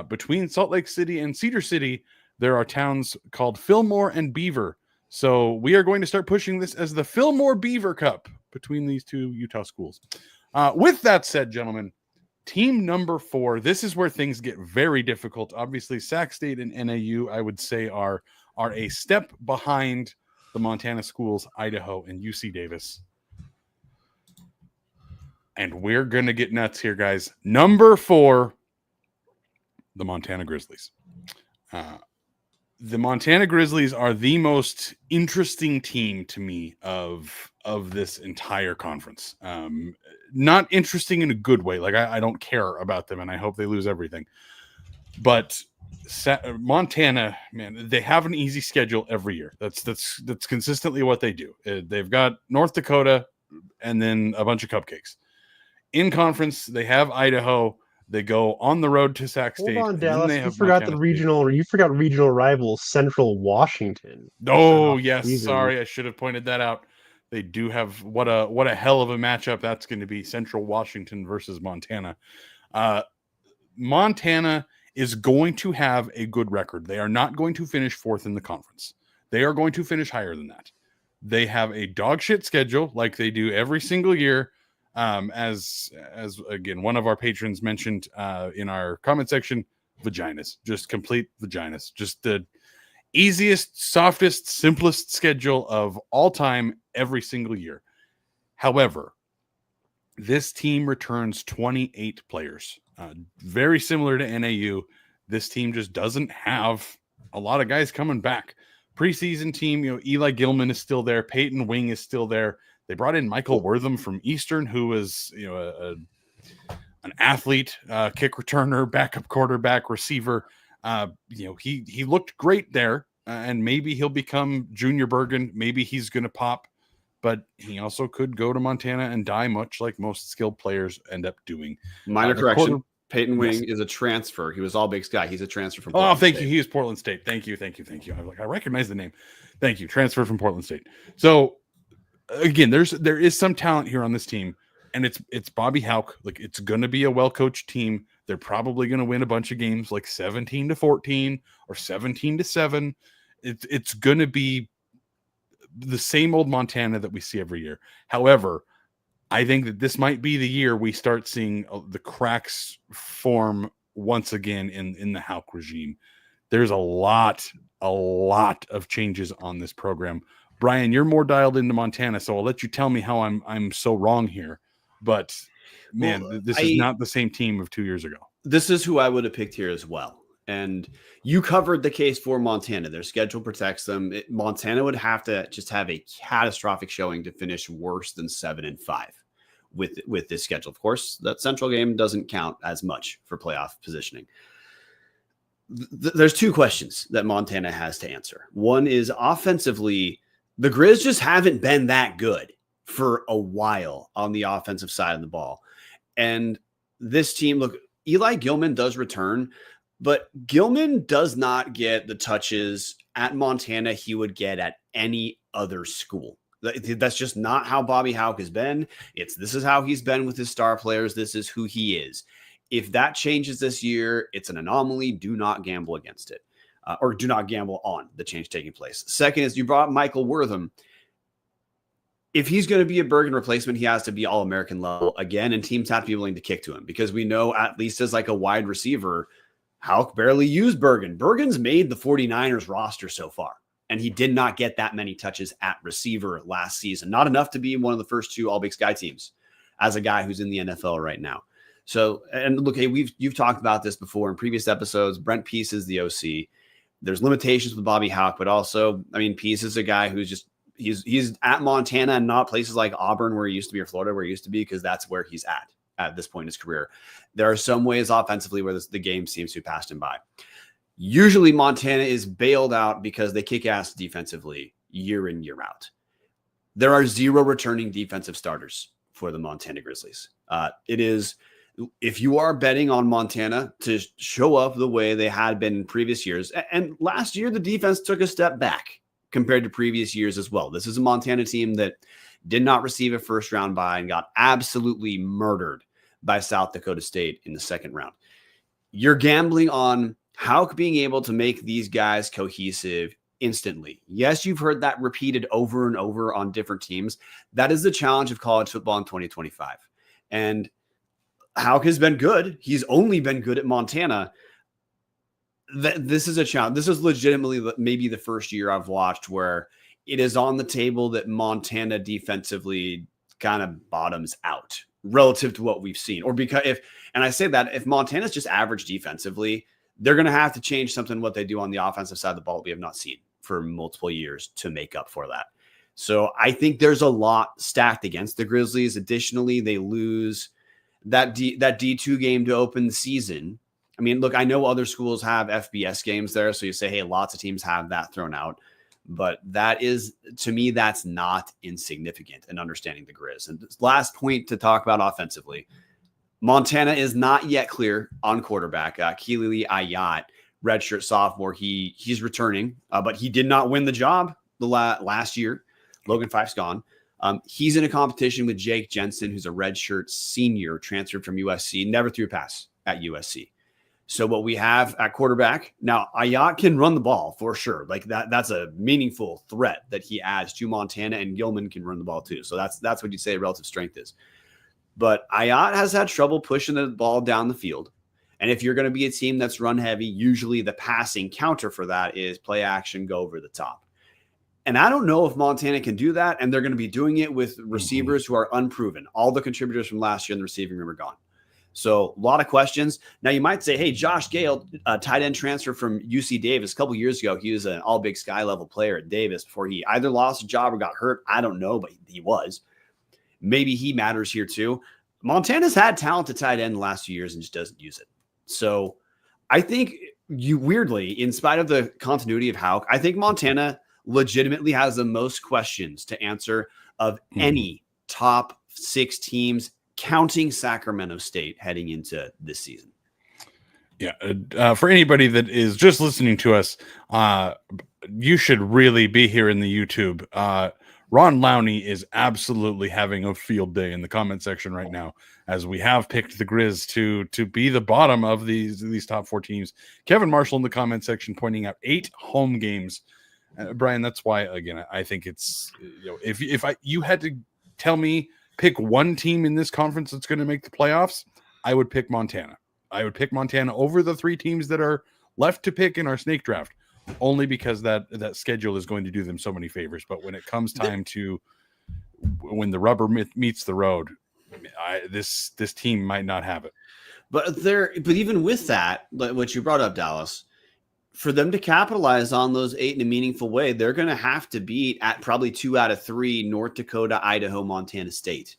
Between Salt Lake City and Cedar City, there are towns called Fillmore and Beaver. So we are going to start pushing this as the Fillmore Beaver Cup between these 2 Utah schools. With that said, gentlemen, team number 4, this is where things get very difficult. Obviously, Sac State and NAU, I would say, are a step behind the Montana schools, Idaho and UC Davis. And we're going to get nuts here, guys. Number 4, the Montana Grizzlies. The Montana Grizzlies are the most interesting team to me of this entire conference. Not interesting in a good way. Like I don't care about them and I hope they lose everything. But Montana, man, they have an easy schedule every year. That's consistently what they do. They've got North Dakota and then a bunch of cupcakes. In conference, they have Idaho. They go on the road to Sac State. Hold on, Dallas. You forgot regional rival Central Washington. Oh, yes. Season. Sorry, I should have pointed that out. They do have what a hell of a matchup that's going to be. Central Washington versus Montana. Montana is going to have a good record. They are not going to finish 4th in the conference. They are going to finish higher than that. They have a dog shit schedule like they do every single year. As again, one of our patrons mentioned in our comment section, vaginas, just complete vaginas, just the easiest, softest, simplest schedule of all time every single year. However, this team returns 28 players, very similar to NAU. This team just doesn't have a lot of guys coming back. Preseason team, Eli Gilman is still there. Peyton Wing is still there. They brought in Michael Wortham from Eastern, who was, an athlete, kick returner, backup quarterback, receiver. He looked great there, and maybe he'll become Junior Bergen. Maybe he's going to pop, but he also could go to Montana and die, much like most skilled players end up doing. Minor correction. Peyton Wing is a transfer. He was all Big Sky. He's a transfer from Portland State. You. He is Portland State. Thank you. I recognize the name. Thank you. Transfer from Portland State. So, again, there is some talent here on this team, and it's Bobby Houck. Like, it's going to be a well-coached team. They're probably going to win a bunch of games, like 17-14 or 17-7. It's going to be the same old Montana that we see every year. However, I think that this might be the year we start seeing the cracks form once again in the Houck regime. There's a lot of changes on this program. Brian, you're more dialed into Montana, so I'll let you tell me how I'm so wrong here. But man, this is not the same team of 2 years ago. This is who I would have picked here as well. And you covered the case for Montana. Their schedule protects them. Montana would have to just have a catastrophic showing to finish worse than 7-5 with this schedule. Of course, that Central game doesn't count as much for playoff positioning. There's two questions that Montana has to answer. One is offensively, the Grizz just haven't been that good for a while on the offensive side of the ball. And this team, look, Eli Gilman does return, but Gilman does not get the touches at Montana he would get at any other school. That's just not how Bobby Houck has been. This is how he's been with his star players. This is who he is. If that changes this year, it's an anomaly. Do not gamble against it, or do not gamble on the change taking place. Second is you brought up Michael Wortham. If he's going to be a Bergen replacement, he has to be All-American level again, and teams have to be willing to kick to him because we know at least as like a wide receiver, Houck barely used Bergen. Bergen's made the 49ers roster so far, and he did not get that many touches at receiver last season. Not enough to be one of the first two All-Big Sky teams as a guy who's in the NFL right now. So, and look, hey, you've talked about this before in previous episodes. Brent Peace is the OC. There's limitations with Bobby Houck, but also, I mean, Peace is a guy who's just he's at Montana and not places like Auburn where he used to be or Florida where he used to be because that's where he's at this point in his career. There are some ways offensively where the game seems to have passed him by. Usually Montana is bailed out because they kick ass defensively year in, year out. There are 0 returning defensive starters for the Montana Grizzlies. It is, if you are betting on Montana to show up the way they had been in previous years, and last year the defense took a step back compared to previous years as well. This is a Montana team that did not receive a first round bye and got absolutely murdered by South Dakota State in the second round. You're gambling on Houck being able to make these guys cohesive instantly. Yes, you've heard that repeated over and over on different teams. That is the challenge of college football in 2025. And Houck has been good. He's only been good at Montana. This is a challenge. This is legitimately maybe the first year I've watched where it is on the table that Montana defensively kind of bottoms out relative to what we've seen. Or because and I say that if Montana's just average defensively, they're going to have to change something what they do on the offensive side of the ball we have not seen for multiple years to make up for that. So I think there's a lot stacked against the Grizzlies. Additionally, they lose that D2 game to open the season. I mean, look, I know other schools have FBS games there, so you say, hey, lots of teams have that thrown out. But that is, to me, that's not insignificant in understanding the Grizz. And this last point to talk about offensively, Montana is not yet clear on quarterback. Keeley Ayat, redshirt sophomore, he's returning, but he did not win the job last year. Logan Fife's gone. He's in a competition with Jake Jensen, who's a redshirt senior transferred from USC, never threw a pass at USC. So what we have at quarterback now, Ayat can run the ball for sure. Like that's a meaningful threat that he adds to Montana, and Gilman can run the ball too. So that's what you say relative strength is. But Ayat has had trouble pushing the ball down the field. And if you're going to be a team that's run heavy, usually the passing counter for that is play action, go over the top. And I don't know if Montana can do that. And they're going to be doing it with receivers who are unproven. All the contributors from last year in the receiving room are gone. So a lot of questions. Now you might say, hey, Josh Gale, tight end transfer from UC Davis. A couple years ago, he was an all Big Sky level player at Davis before he either lost a job or got hurt. I don't know, but he was. Maybe he matters here too. Montana's had talented tight end the last few years and just doesn't use it. So I think weirdly, in spite of the continuity of Houck, I think Montana legitimately has the most questions to answer of any top 6 teams, counting Sacramento State heading into this season. Yeah. For anybody that is just listening to us, you should really be here in the YouTube. Ron Lowney is absolutely having a field day in the comment section right now, as we have picked the Grizz to be the bottom of these top 4 teams. Kevin Marshall in the comment section pointing out 8 home games. Brian, that's why, again, I think it's, if you had to tell me pick one team in this conference that's going to make the playoffs, I would pick Montana. I would pick Montana over the 3 teams that are left to pick in our snake draft, only because that schedule is going to do them so many favors. But when it comes time to when the rubber meets the road, this team might not have it. But even with that, what you brought up, Dallas, for them to capitalize on those 8 in a meaningful way, they're going to have to beat at probably 2 out of 3 North Dakota, Idaho, Montana State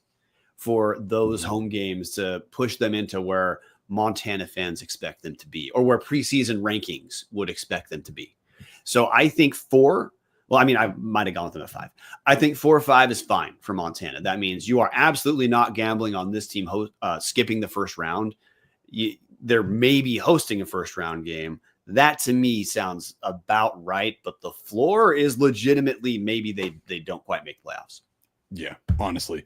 for those home games to push them into where Montana fans expect them to be, or where preseason rankings would expect them to be. So I think 4. Well, I mean, I might have gone with them at 5. I think 4 or 5 is fine for Montana. That means you are absolutely not gambling on this team skipping the first round. They're maybe hosting a first round game. That to me sounds about right, but the floor is legitimately maybe they don't quite make playoffs. Yeah, honestly,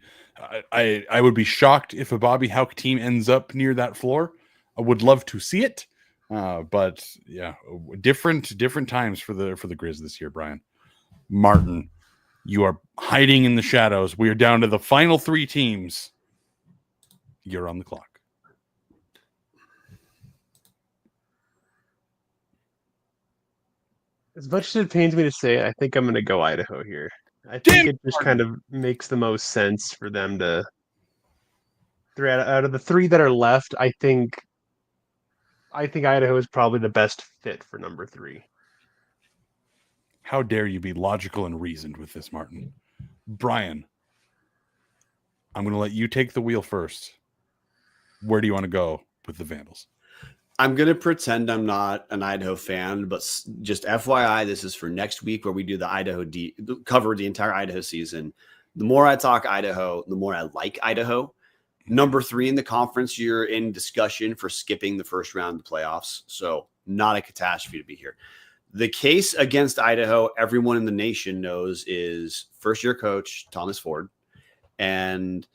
I would be shocked if a Bobby Houck team ends up near that floor. I would love to see it, but yeah, different times for the Grizz this year. Brian Martin, you are hiding in the shadows. We are down to the final 3 teams. You're on the clock. As much as it pains me to say, I think I'm going to go Idaho here. I think it just kind of makes the most sense for them to. Out of the 3 that are left, I think Idaho is probably the best fit for number 3. How dare you be logical and reasoned with this, Martin? Brian, I'm going to let you take the wheel first. Where do you want to go with the Vandals? I'm going to pretend I'm not an Idaho fan, but just FYI, this is for next week where we do the cover the entire Idaho season. The more I talk Idaho, the more I like Idaho. Number 3 in the conference, you're in discussion for skipping the first round of the playoffs. So not a catastrophe to be here. The case against Idaho, everyone in the nation knows, is first-year coach Thomas Ford. And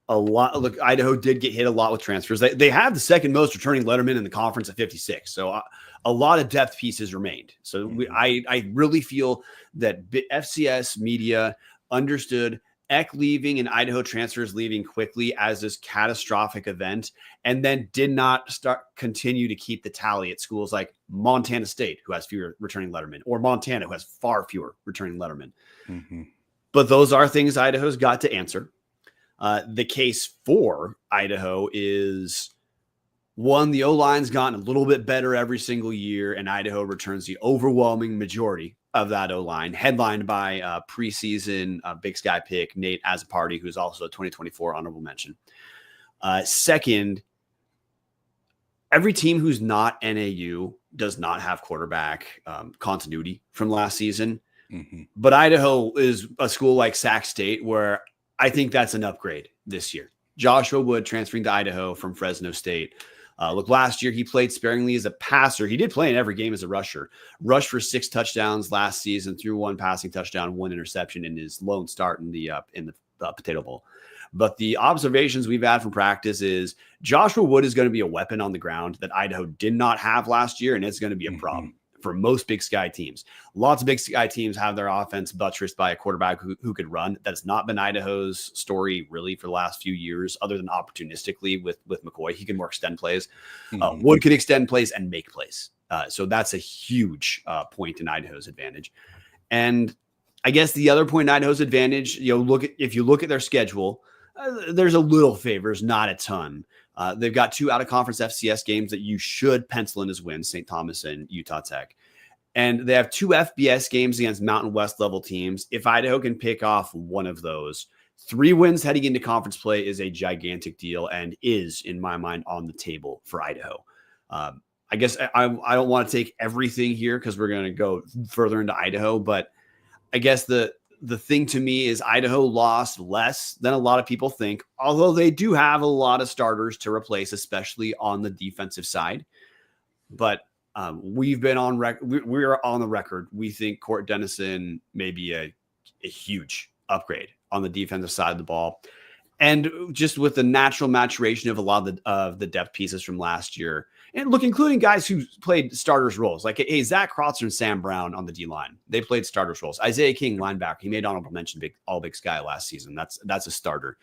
look, Idaho did get hit a lot with transfers. They have the second most returning letterman in the conference at 56. So a lot of depth pieces remained. So I really feel that FCS media understood Eck leaving and Idaho transfers leaving quickly as this catastrophic event, and then did not continue to keep the tally at schools like Montana State, who has fewer returning lettermen, or Montana, who has far fewer returning lettermen. Mm-hmm. But those are things Idaho's got to answer. The case for Idaho is, one, the O-line's gotten a little bit better every single year, and Idaho returns the overwhelming majority of that O-line, headlined by preseason Big Sky pick Nate Azapardi, who's also a 2024 honorable mention. Second, every team who's not NAU does not have quarterback continuity from last season. Mm-hmm. But Idaho is a school like Sac State where I think that's an upgrade this year. Joshua Wood transferring to Idaho from Fresno State. Look, last year he played sparingly as a passer. He did play in every game as a rusher. Rushed for 6 touchdowns last season, threw 1 passing touchdown, 1 interception in his lone start in the Potato Bowl. But the observations we've had from practice is Joshua Wood is going to be a weapon on the ground that Idaho did not have last year, and it's going to be a problem for most Big Sky teams. Lots of Big Sky teams have their offense buttressed by a quarterback who could run. That's not been Idaho's story really for the last few years, other than opportunistically with McCoy. He can more extend plays. Wood can extend plays and make plays. So that's a huge point in Idaho's advantage. And I guess the other point in Idaho's advantage, if you look at their schedule, there's a little favors, not a ton. They've got 2 out-of-conference FCS games that you should pencil in as wins, St. Thomas and Utah Tech. And they have 2 FBS games against Mountain West level teams. If Idaho can pick off one of those, 3 wins heading into conference play is a gigantic deal and is, in my mind, on the table for Idaho. I guess I don't want to take everything here because we're going to go further into Idaho, but I guess the thing to me is Idaho lost less than a lot of people think, although they do have a lot of starters to replace, especially on the defensive side. But we've been on record. We're on the record. We think Court Dennison may be a huge upgrade on the defensive side of the ball. And just with the natural maturation of a lot of the depth pieces from last year, and look, including guys who played starters roles, like Zach Krotzer and Sam Brown on the D line, they played starters roles. Isaiah King, linebacker, he made honorable mention All Big Sky last season. That's a starter.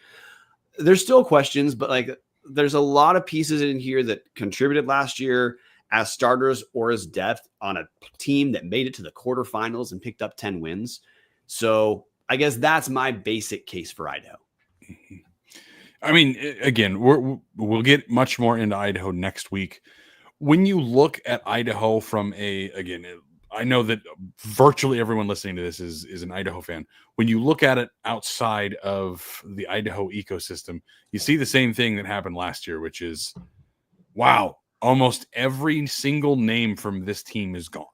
There's still questions, but like there's a lot of pieces in here that contributed last year as starters or as depth on a team that made it to the quarterfinals and picked up 10 wins. So I guess that's my basic case for Idaho. I mean, again, we'll get much more into Idaho next week. When you look at Idaho from I know that virtually everyone listening to this is an Idaho fan. When you look at it outside of the Idaho ecosystem, you see the same thing that happened last year, which is, wow, almost every single name from this team is gone.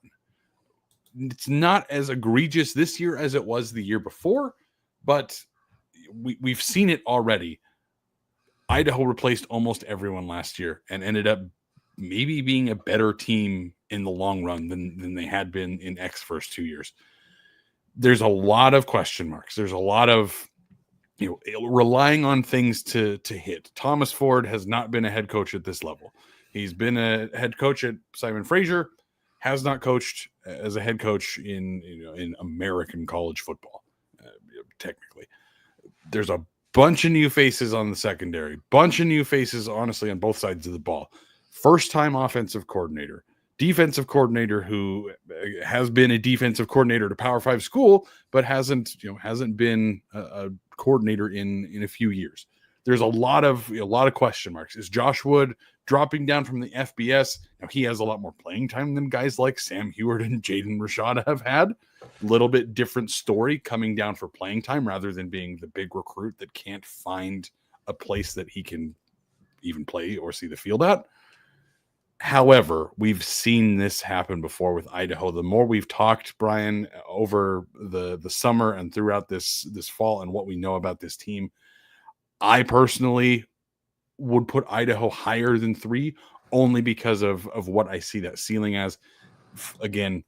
It's not as egregious this year as it was the year before, but we've seen it already. Idaho replaced almost everyone last year and ended up maybe being a better team in the long run than they had been in X first 2 years. There's a lot of question marks. There's a lot of relying on things to hit. Thomas Ford has not been a head coach at this level. He's been a head coach at Simon Fraser, has not coached as a head coach in American college football. Technically, there's a bunch of new faces on the secondary, bunch of new faces, honestly, on both sides of the ball. First-time offensive coordinator, defensive coordinator who has been a defensive coordinator at a Power 5 school, but hasn't been a coordinator in a few years. There's a lot of question marks. Is Josh Wood dropping down from the FBS? Now, he has a lot more playing time than guys like Sam Heward and Jaden Rashada have had. A little bit different story coming down for playing time rather than being the big recruit that can't find a place that he can even play or see the field at. However, we've seen this happen before with Idaho. The more we've talked, Brian, over the summer and throughout this fall and what we know about this team, I personally would put Idaho higher than 3 only because of what I see that ceiling as. Again,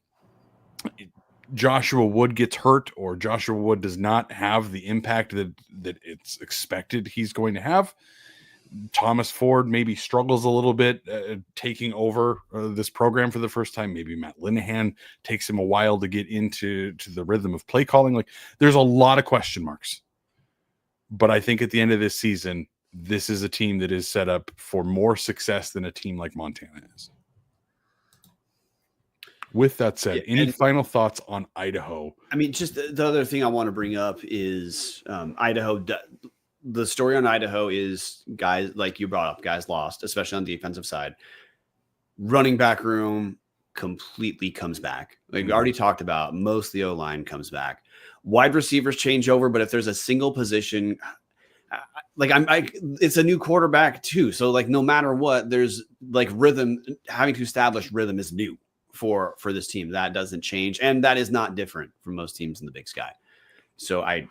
Joshua Wood gets hurt or Joshua Wood does not have the impact that it's expected he's going to have. Thomas Ford maybe struggles a little bit taking over this program for the first time. Maybe Matt Linehan takes him a while to get into the rhythm of play calling. Like, there's a lot of question marks. But I think at the end of this season, this is a team that is set up for more success than a team like Montana is. With that said, any final thoughts on Idaho? I mean, just the other thing I want to bring up is Idaho. The story on Idaho is guys, like you brought up, guys lost, especially on the defensive side. Running back room completely comes back. Like we already talked about, most of the O-line comes back. Wide receivers change over, but if there's a single position, it's a new quarterback too. So like, no matter what, there's like rhythm. Having to establish rhythm is new for this team. That doesn't change, and that is not different from most teams in the Big Sky. So I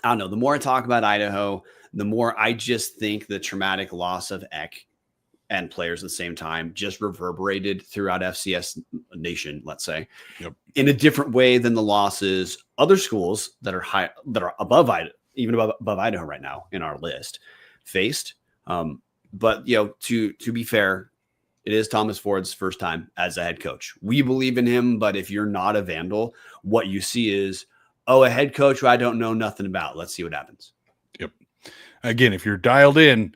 don't know. The more I talk about Idaho, the more I just think the traumatic loss of Eck and players at the same time just reverberated throughout FCS Nation, let's say, in a different way than the losses other schools that are above Idaho, even above Idaho right now in our list, faced. But to be fair, it is Thomas Ford's first time as a head coach. We believe in him, but if you're not a Vandal, what you see is, a head coach who I don't know nothing about. Let's see what happens. Yep. Again, if you're dialed in,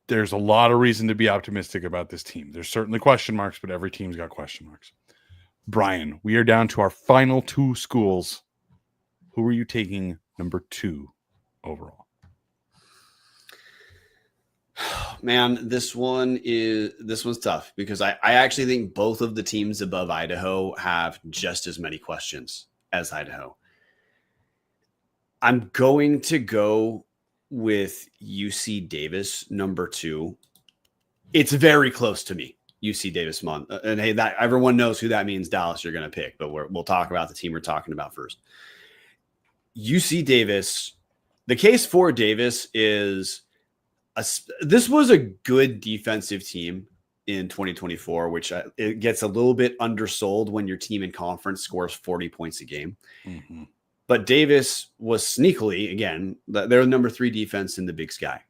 there's a lot of reason to be optimistic about this team. There's certainly question marks, but every team's got question marks. Brian, we are down to our final 2 schools. Who are you taking number 2 overall? Man, this one's tough because I actually think both of the teams above Idaho have just as many questions as Idaho. I'm going to go with UC Davis, number 2. It's very close to me, UC Davis. And hey, that everyone knows who that means. Dallas, you're going to pick, but we'll talk about the team we're talking about first. UC Davis. The case for Davis is this was a good defensive team in 2024, which it gets a little bit undersold when your team in conference scores 40 points a game. Mm-hmm. But Davis was sneakily, again, they're the number 3 defense in the Big Sky.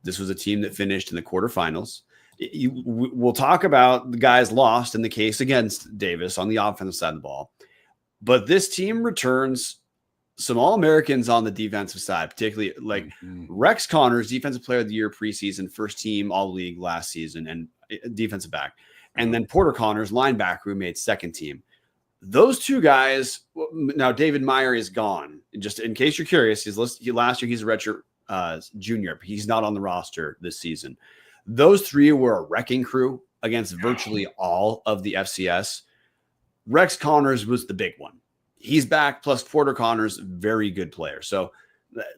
This was a team that finished in the quarterfinals. We'll talk about the guys lost in the case against Davis on the offensive side of the ball. But this team returns some All-Americans on the defensive side, particularly like Rex Connors, Defensive Player of the Year preseason, first team All-League last season, and defensive back. And then Porter Connors, linebacker, who made second team. Those two guys, now David Meyer is gone. Just in case you're curious, last year he's a redshirt junior, but he's not on the roster this season. Those three were a wrecking crew against virtually all of the FCS. Rex Connors was the big one. He's back, plus Porter Connors, very good player. So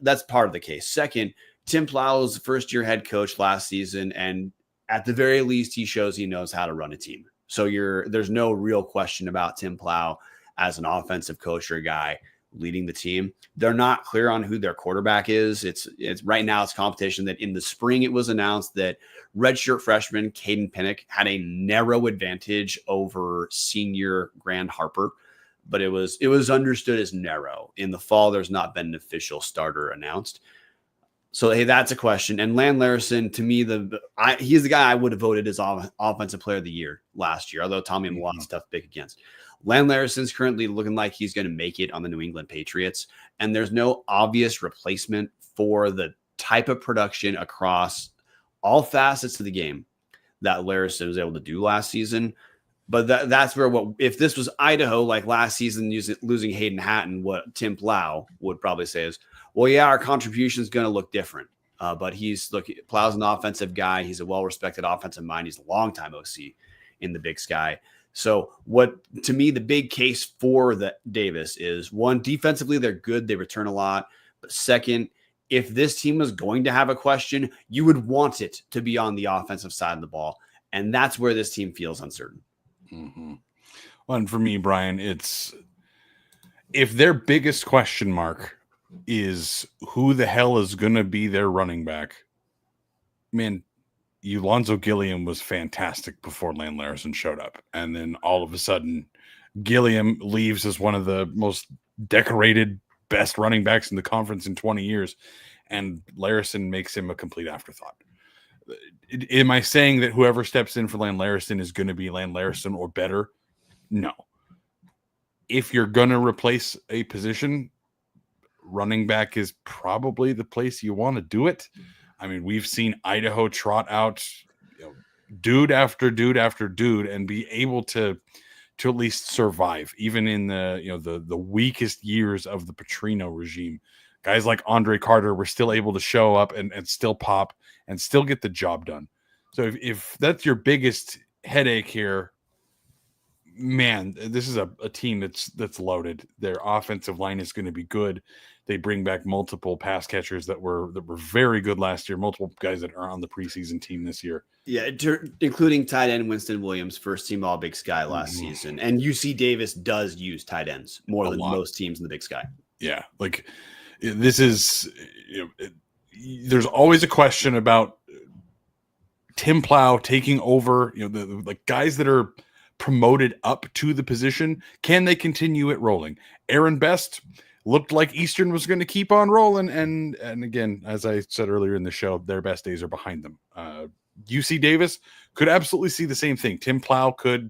that's part of the case. Second, Tim Plow was first-year head coach last season, and at the very least, he shows he knows how to run a team. So there's no real question about Tim Plow as an offensive coach or guy leading the team. They're not clear on who their quarterback is. It's right now it's competition. That in the spring it was announced that redshirt freshman Caden Pinnock had a narrow advantage over senior Grand Harper, but it was understood as narrow. In the fall, there's not been an official starter announced. So, hey, that's a question. And Land Larison, to me, he's the guy I would have voted as Offensive Player of the Year last year, although Tommy had a lot of stuff to pick against. Land Larison's currently looking like he's going to make it on the New England Patriots, and there's no obvious replacement for the type of production across all facets of the game that Larison was able to do last season. But that's where if this was Idaho, like last season, losing Hayden Hatton, what Tim Plow would probably say is, well, yeah, our contribution is going to look different. But Plow's an offensive guy. He's a well-respected offensive mind. He's a longtime OC in the Big Sky. So to me, the big case for Davis is, one, defensively, they're good. They return a lot. But second, if this team is going to have a question, you would want it to be on the offensive side of the ball. And that's where this team feels uncertain. Mm-hmm. Well, and for me, Brian, it's if their biggest question mark is who the hell is going to be their running back, man, Alonzo Gilliam was fantastic before Land Larison showed up. And then all of a sudden, Gilliam leaves as one of the most decorated, best running backs in the conference in 20 years. And Larison makes him a complete afterthought. Am I saying that whoever steps in for Land Larison is going to be Land Larison or better? No. If you're going to replace a position, running back is probably the place you want to do it. I mean, we've seen Idaho trot out dude after dude after dude and be able to at least survive, even in the weakest years of the Petrino regime. Guys like Andre Carter were still able to show up and still pop and still get the job done. So if that's your biggest headache here, man, this is a team that's loaded. Their offensive line is going to be good. They bring back multiple pass catchers that were very good last year, multiple guys that are on the preseason team this year. Yeah, including tight end Winston Williams, first team All Big Sky last season. And UC Davis does use tight ends more than most teams in the Big Sky. Yeah, like this is there's always a question about Tim Plow taking over, the guys that are promoted up to the position. Can they continue it rolling? Aaron Best looked like Eastern was going to keep on rolling. And again, as I said earlier in the show, their best days are behind them. UC Davis could absolutely see the same thing. Tim Plow could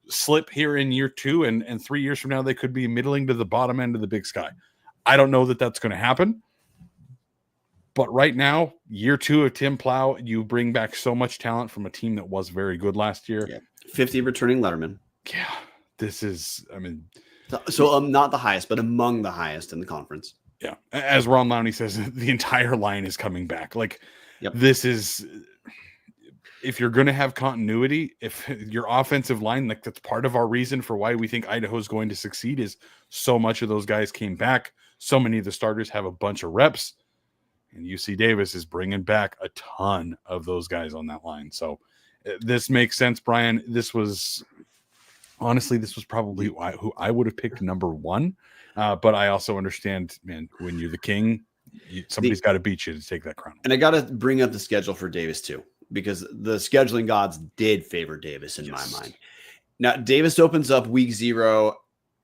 slip here in year 2, and 3 years from now, they could be middling to the bottom end of the Big Sky. I don't know that that's going to happen. But right now, year 2 of Tim Plow, you bring back so much talent from a team that was very good last year. Yeah. 50 returning letterman. Yeah, this is, so not the highest, but among the highest in the conference. Yeah. As Ron Lowney says, the entire line is coming back. Like, This is, if you're going to have continuity, if your offensive line, like that's part of our reason for why we think Idaho is going to succeed, is so much of those guys came back. So many of the starters have a bunch of reps, and UC Davis is bringing back a ton of those guys on that line. So this makes sense, Brian. This was probably who I would have picked number 1. But I also understand, man, when you're the king, somebody's got to beat you to take that crown. And I got to bring up the schedule for Davis too, because the scheduling gods did favor Davis in my mind. Now, Davis opens up week 0.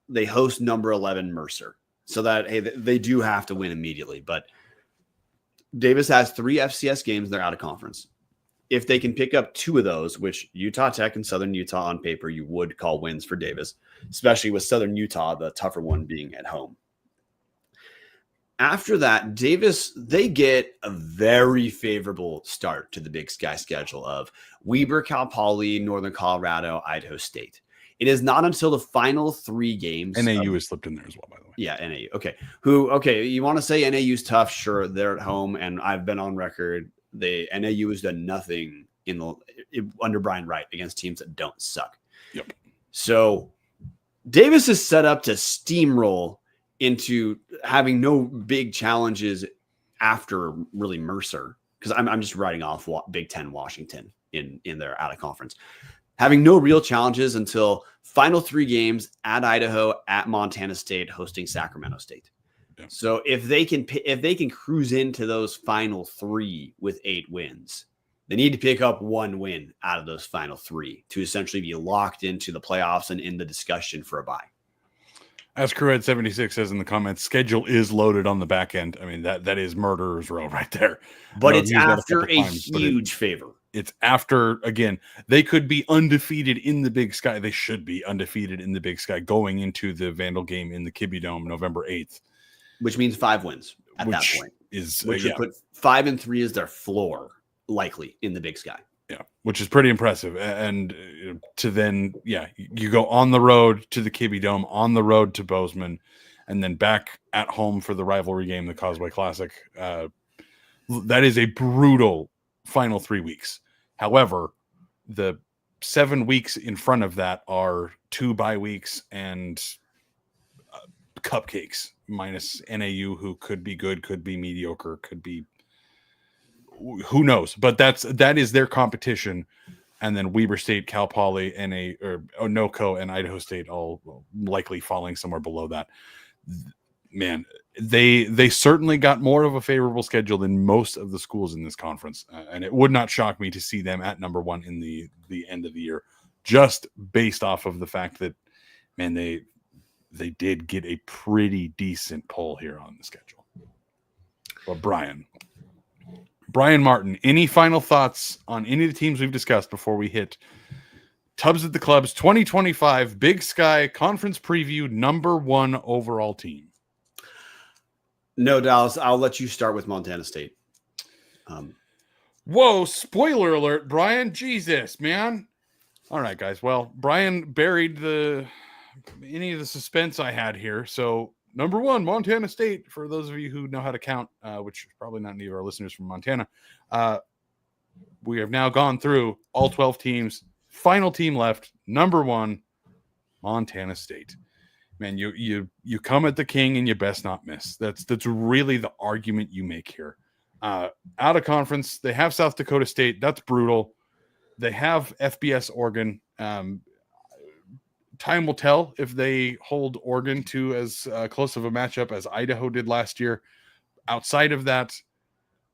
They host number 11 Mercer. So that, hey, they do have to win immediately. But Davis has 3 FCS games. They're out of conference. If they can pick up 2 of those, which Utah Tech and Southern Utah on paper, you would call wins for Davis, especially with Southern Utah, the tougher one being at home. After that, Davis, they get a very favorable start to the Big Sky schedule of Weber, Cal Poly, Northern Colorado, Idaho State. It is not until the final 3 games. NAU has slipped in there as well, by the way. Yeah, NAU. Okay. You want to say NAU's tough? Sure, they're at home, and I've been on record. NAU has done nothing under Brian Wright against teams that don't suck. Yep. So Davis is set up to steamroll into having no big challenges after really Mercer, because I'm just writing off Big Ten Washington in their out of conference, having no real challenges until final 3 games at Idaho, at Montana State, hosting Sacramento State. Yeah. So if they can cruise into those final 3 with 8 wins, they need to pick up 1 win out of those final 3 to essentially be locked into the playoffs and in the discussion for a bye. As Crewhead76 says in the comments, schedule is loaded on the back end. I mean, that is murderer's row right there. But it's after a huge favor. It's after, again, they could be undefeated in the Big Sky. They should be undefeated in the Big Sky going into the Vandal game in the Kibbe Dome November 8th. Which means 5 wins at that point. Which would put 5-3 as their floor, likely, in the Big Sky. Yeah, which is pretty impressive. And to then, you go on the road to the Kibbe Dome, on the road to Bozeman, and then back at home for the rivalry game, the Causeway Classic. That is a brutal final 3 weeks. However, the 7 weeks in front of that are 2 bye weeks and cupcakes, minus NAU, who could be good, could be mediocre, could be... who knows? But that is their competition, and then Weber State, Cal Poly, NOCO, and Idaho State all likely falling somewhere below that. Man, they certainly got more of a favorable schedule than most of the schools in this conference, and it would not shock me to see them at number 1 in the end of the year, just based off of the fact that, man, they did get a pretty decent pull here on the schedule. But Brian Martin, any final thoughts on any of the teams we've discussed before we hit Tubs at the Club's 2025 Big Sky Conference Preview number 1 overall team? No, Dallas, I'll let you start with Montana State. Whoa, spoiler alert, Brian. Jesus, man. All right, guys. Well, Brian buried any of the suspense I had here. So number 1, Montana State, for those of you who know how to count, which is probably not any of our listeners from Montana. We have now gone through all 12 teams. Final team left, number 1, Montana State. Man, you come at the king and you best not miss. That's really the argument you make here. Out of conference, they have South Dakota State. That's brutal. They have FBS Oregon. Time will tell if they hold Oregon to as close of a matchup as Idaho did last year. Outside of that,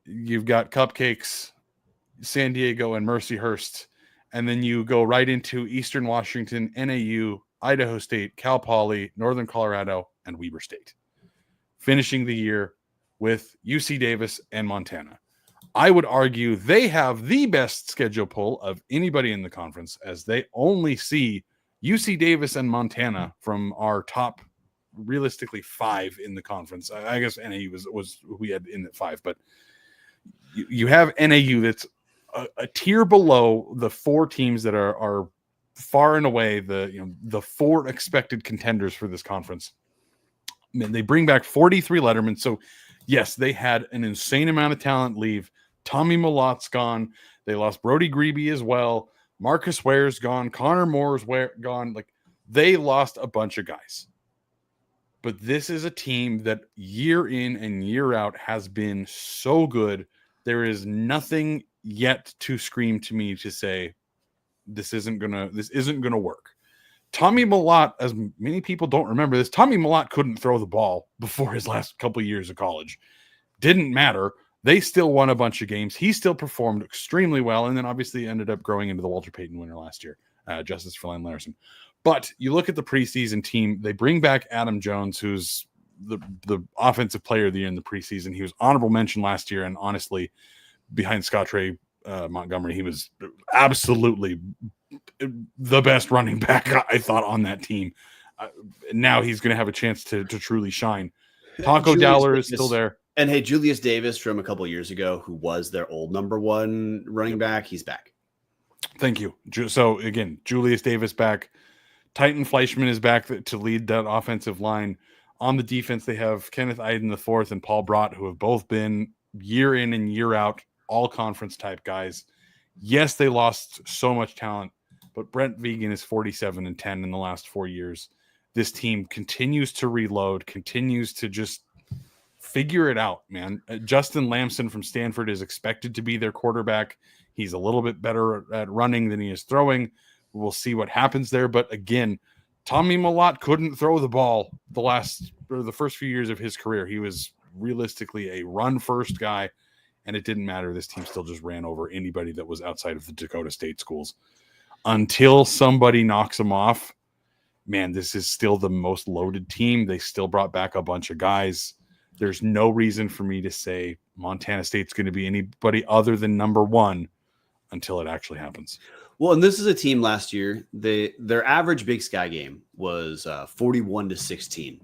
you've got cupcakes, San Diego, and Mercyhurst. And then you go right into Eastern Washington, NAU, Idaho State, Cal Poly, Northern Colorado, and Weber State. Finishing the year with UC Davis and Montana. I would argue they have the best schedule pull of anybody in the conference, as they only see UC Davis and Montana from our top, realistically, 5 in the conference. I guess NAU was who we had in at 5, but you have NAU that's a tier below the 4 teams that are far and away the 4 expected contenders for this conference. I mean, they bring back 43 lettermen. So yes, they had an insane amount of talent leave. Tommy Malot's gone. They lost Brody Grebe as well. Marcus Ware's gone. Connor Moore's gone. Like, they lost a bunch of guys. But this is a team that year in and year out has been so good. There is nothing yet to scream to me to say this isn't gonna work. Tommy Malott, as many people don't remember this, Tommy Malott couldn't throw the ball before his last couple of years of college. Didn't matter. They still won a bunch of games. He still performed extremely well, and then obviously ended up growing into the Walter Payton winner last year, Justice for Len Larson. But you look at the preseason team, they bring back Adam Jones, who's the offensive player of the year in the preseason. He was honorable mention last year, and honestly, behind Scott Ray Montgomery, he was absolutely the best running back, I thought, on that team. Now he's going to have a chance to truly shine. Taco Dowler is still there. And hey, Julius Davis from a couple of years ago, who was their old number one running back, he's back. Thank you. So again, Julius Davis back. Titan Fleischman is back to lead that offensive line. On the defense, they have Kenneth Iden IV and Paul Brott, who have both been year in and year out, all conference type guys. Yes, they lost so much talent, but Brent Vegan is 47-10 in the last 4 years. This team continues to reload, continues to just figure it out, man. Justin Lamson from Stanford is expected to be their quarterback. He's a little bit better at running than he is throwing. We'll see what happens there. But again, Tommy Mellott couldn't throw the ball the first few years of his career. He was realistically a run-first guy, and it didn't matter. This team still just ran over anybody that was outside of the Dakota State schools. Until somebody knocks them off, man, this is still the most loaded team. They still brought back a bunch of guys. There's no reason for me to say Montana State's going to be anybody other than number one until it actually happens. Well, and this is a team last year. Their average Big Sky game was 41-16.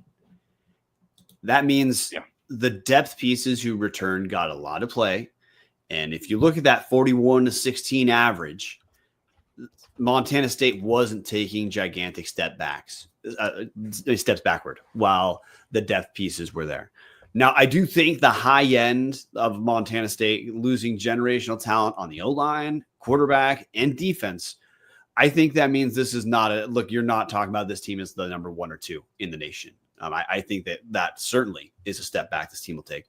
That means the depth pieces who returned got a lot of play. And if you look at that 41-16 average, Montana State wasn't taking gigantic steps backward while the depth pieces were there. Now, I do think the high end of Montana State losing generational talent on the O-line, quarterback, and defense, I think that means this is not look, you're not talking about this team as the number 1 or 2 in the nation. I think that certainly is a step back this team will take.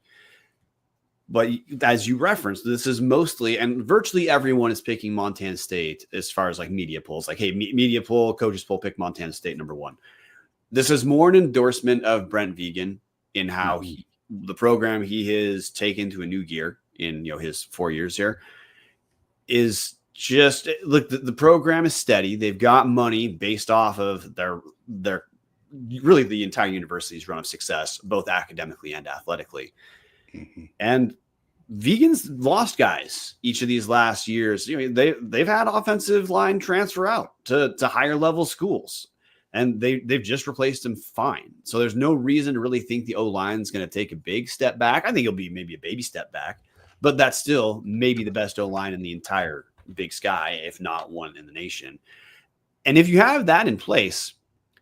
But as you referenced, this is mostly, and virtually everyone is picking Montana State as far as like media polls. Like, hey, media poll, coaches poll, pick Montana State number 1. This is more an endorsement of Brent Vegan in how the program he has taken to a new gear in his 4 years here is just look. The program is steady. They've got money based off of their really the entire university's run of success, both academically and athletically. Mm-hmm. And Vegan's lost guys each of these last years. They've had offensive line transfer out to higher level schools. And they've just replaced him fine. So there's no reason to really think the O-line is going to take a big step back. I think it'll be maybe a baby step back, but that's still maybe the best O-line in the entire Big Sky, if not one in the nation. And if you have that in place,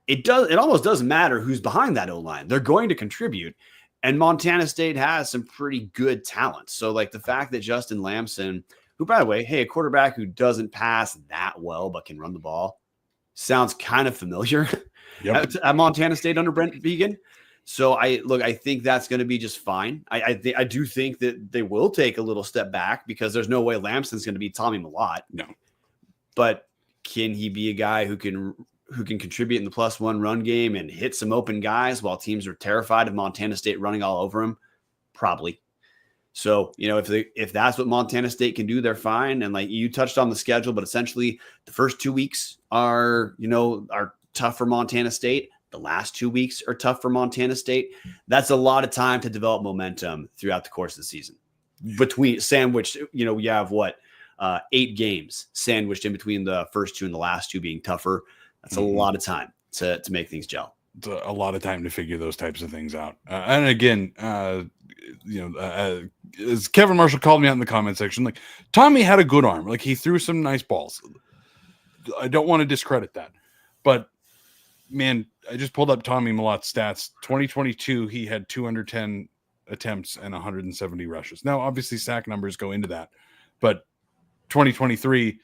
it almost doesn't matter who's behind that O-line. They're going to contribute. And Montana State has some pretty good talent. So like the fact that Justin Lamson, who, by the way, hey, a quarterback who doesn't pass that well but can run the ball, sounds kind of familiar at Montana State under Brent Vegan. So I think that's going to be just fine. I do think that they will take a little step back because there's no way Lamson's going to be Tommy Mellott. No, but can he be a guy who can contribute in the +1 run game and hit some open guys while teams are terrified of Montana State running all over him? Probably. So, if that's what Montana State can do, they're fine. And like you touched on the schedule, but essentially the first 2 weeks are tough for Montana State. The last 2 weeks are tough for Montana State. That's a lot of time to develop momentum throughout the course of the season. Between sandwiched, you have 8 games sandwiched in between the first 2 and the last 2 being tougher. That's a lot of time to make things gel. It's a lot of time to figure those types of things out. And again, as Kevin Marshall called me out in the comment section, like Tommy had a good arm. Like he threw some nice balls. I don't want to discredit that, but man, I just pulled up Tommy Mellott's stats. 2022, he had 210 attempts and 170 rushes. Now, obviously sack numbers go into that, but 2023,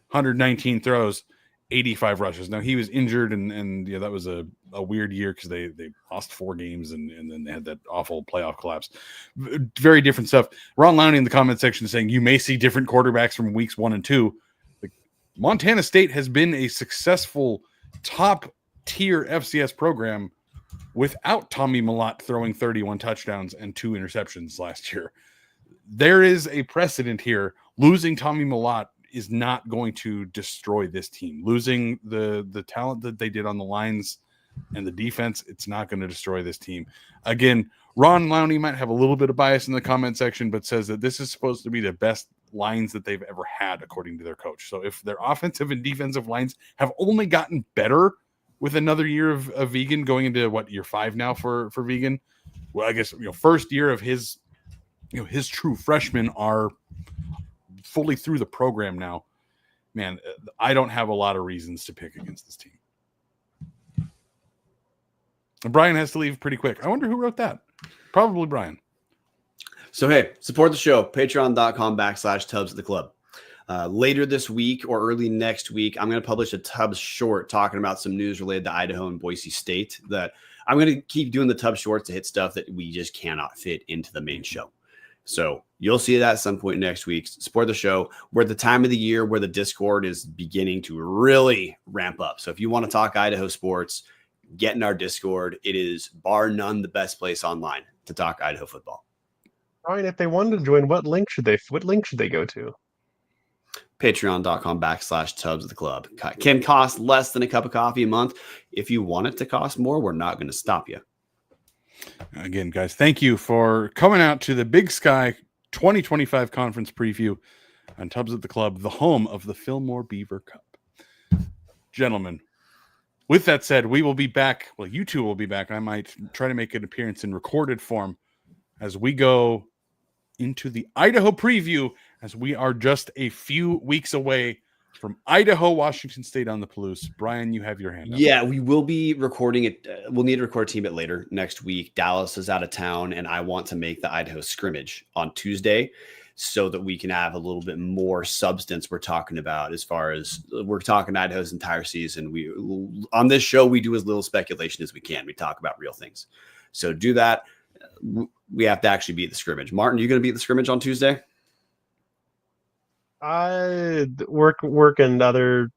119 throws, 85 rushes. Now he was injured and that was a weird year because they lost 4 games and then they had that awful playoff collapse. Very different stuff. Ron Lowney in the comment section saying you may see different quarterbacks from weeks 1 and 2. Like, Montana State has been a successful top tier FCS program without Tommy Mellott throwing 31 touchdowns and 2 interceptions last year. There is a precedent here. Losing Tommy Mellott is not going to destroy this team. Losing the talent that they did on the lines and the defense, it's not going to destroy this team. Again, Ron Lowney might have a little bit of bias in the comment section, but says that this is supposed to be the best lines that they've ever had, according to their coach. So if their offensive and defensive lines have only gotten better with another year of Vegan going into year 5 now for Vegan, well, I guess, first year of his true freshmen are fully through the program now. Man, I don't have a lot of reasons to pick against this team. And Brian has to leave pretty quick. I wonder who wrote that. Probably Brian. So, hey, support the show. Patreon.com/Tubs at the Club. Later this week or early next week, I'm going to publish a Tubbs short talking about some news related to Idaho and Boise State. That I'm going to keep doing the Tubbs shorts to hit stuff that we just cannot fit into the main show. So you'll see that at some point next week. Support the show. We're at the time of the year where the Discord is beginning to really ramp up. So if you want to talk Idaho sports, get in our Discord. It is bar none the best place online to talk Idaho football. Ryan, if they wanted to join, what link should they go to? Patreon.com/Tubs at the Club. Can cost less than a cup of coffee a month. If you want it to cost more, we're not going to stop you. Again, guys, thank you for coming out to the Big Sky 2025 conference preview on Tubbs at the Club, the home of the Fillmore Beaver Cup. Gentlemen, with that said, we will be back. Well, you two will be back. I might try to make an appearance in recorded form as we go into the Idaho preview, as we are just a few weeks away from Idaho, Washington State on the Palouse. Brian, you have your hand up. Yeah, we will be recording it. We'll need to record a team bit later next week. Dallas is out of town, and I want to make the Idaho scrimmage on Tuesday so that we can have a little bit more substance we're talking about as far as we're talking Idaho's entire season. On this show, we do as little speculation as we can. We talk about real things. So do that. We have to actually be at the scrimmage. Martin, you going to be at the scrimmage on Tuesday? Work and other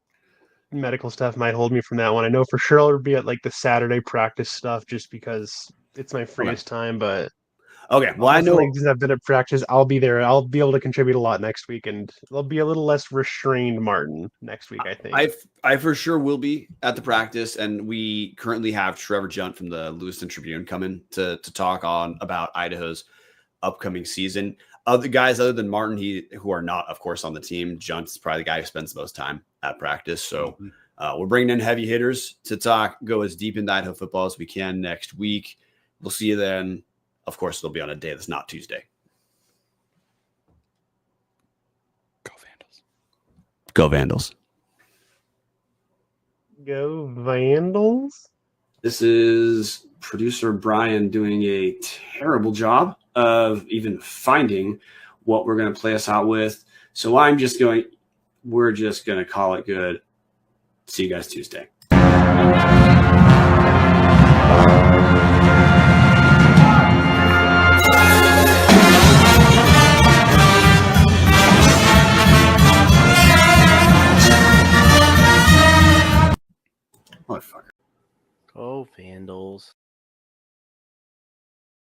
medical stuff might hold me from that one. I know for sure I'll be at like the Saturday practice stuff just because it's my freest time. But okay, well, I know since I've been at practice, I'll be there. I'll be able to contribute a lot next week, and there'll be a little less restrained Martin next week, I think. I for sure will be at the practice, and we currently have Trevor Junt from the Lewiston Tribune coming to talk about Idaho's upcoming season. Other guys other than Martin, who are not, of course, on the team, Junt's probably the guy who spends the most time at practice. So we're bringing in heavy hitters to go as deep into Idaho football as we can next week. We'll see you then. Of course, it'll be on a day that's not Tuesday. Go Vandals. Go Vandals. Go Vandals. This is producer Brian doing a terrible job of even finding what we're going to play us out with. So we're just going to call it good. See you guys Tuesday.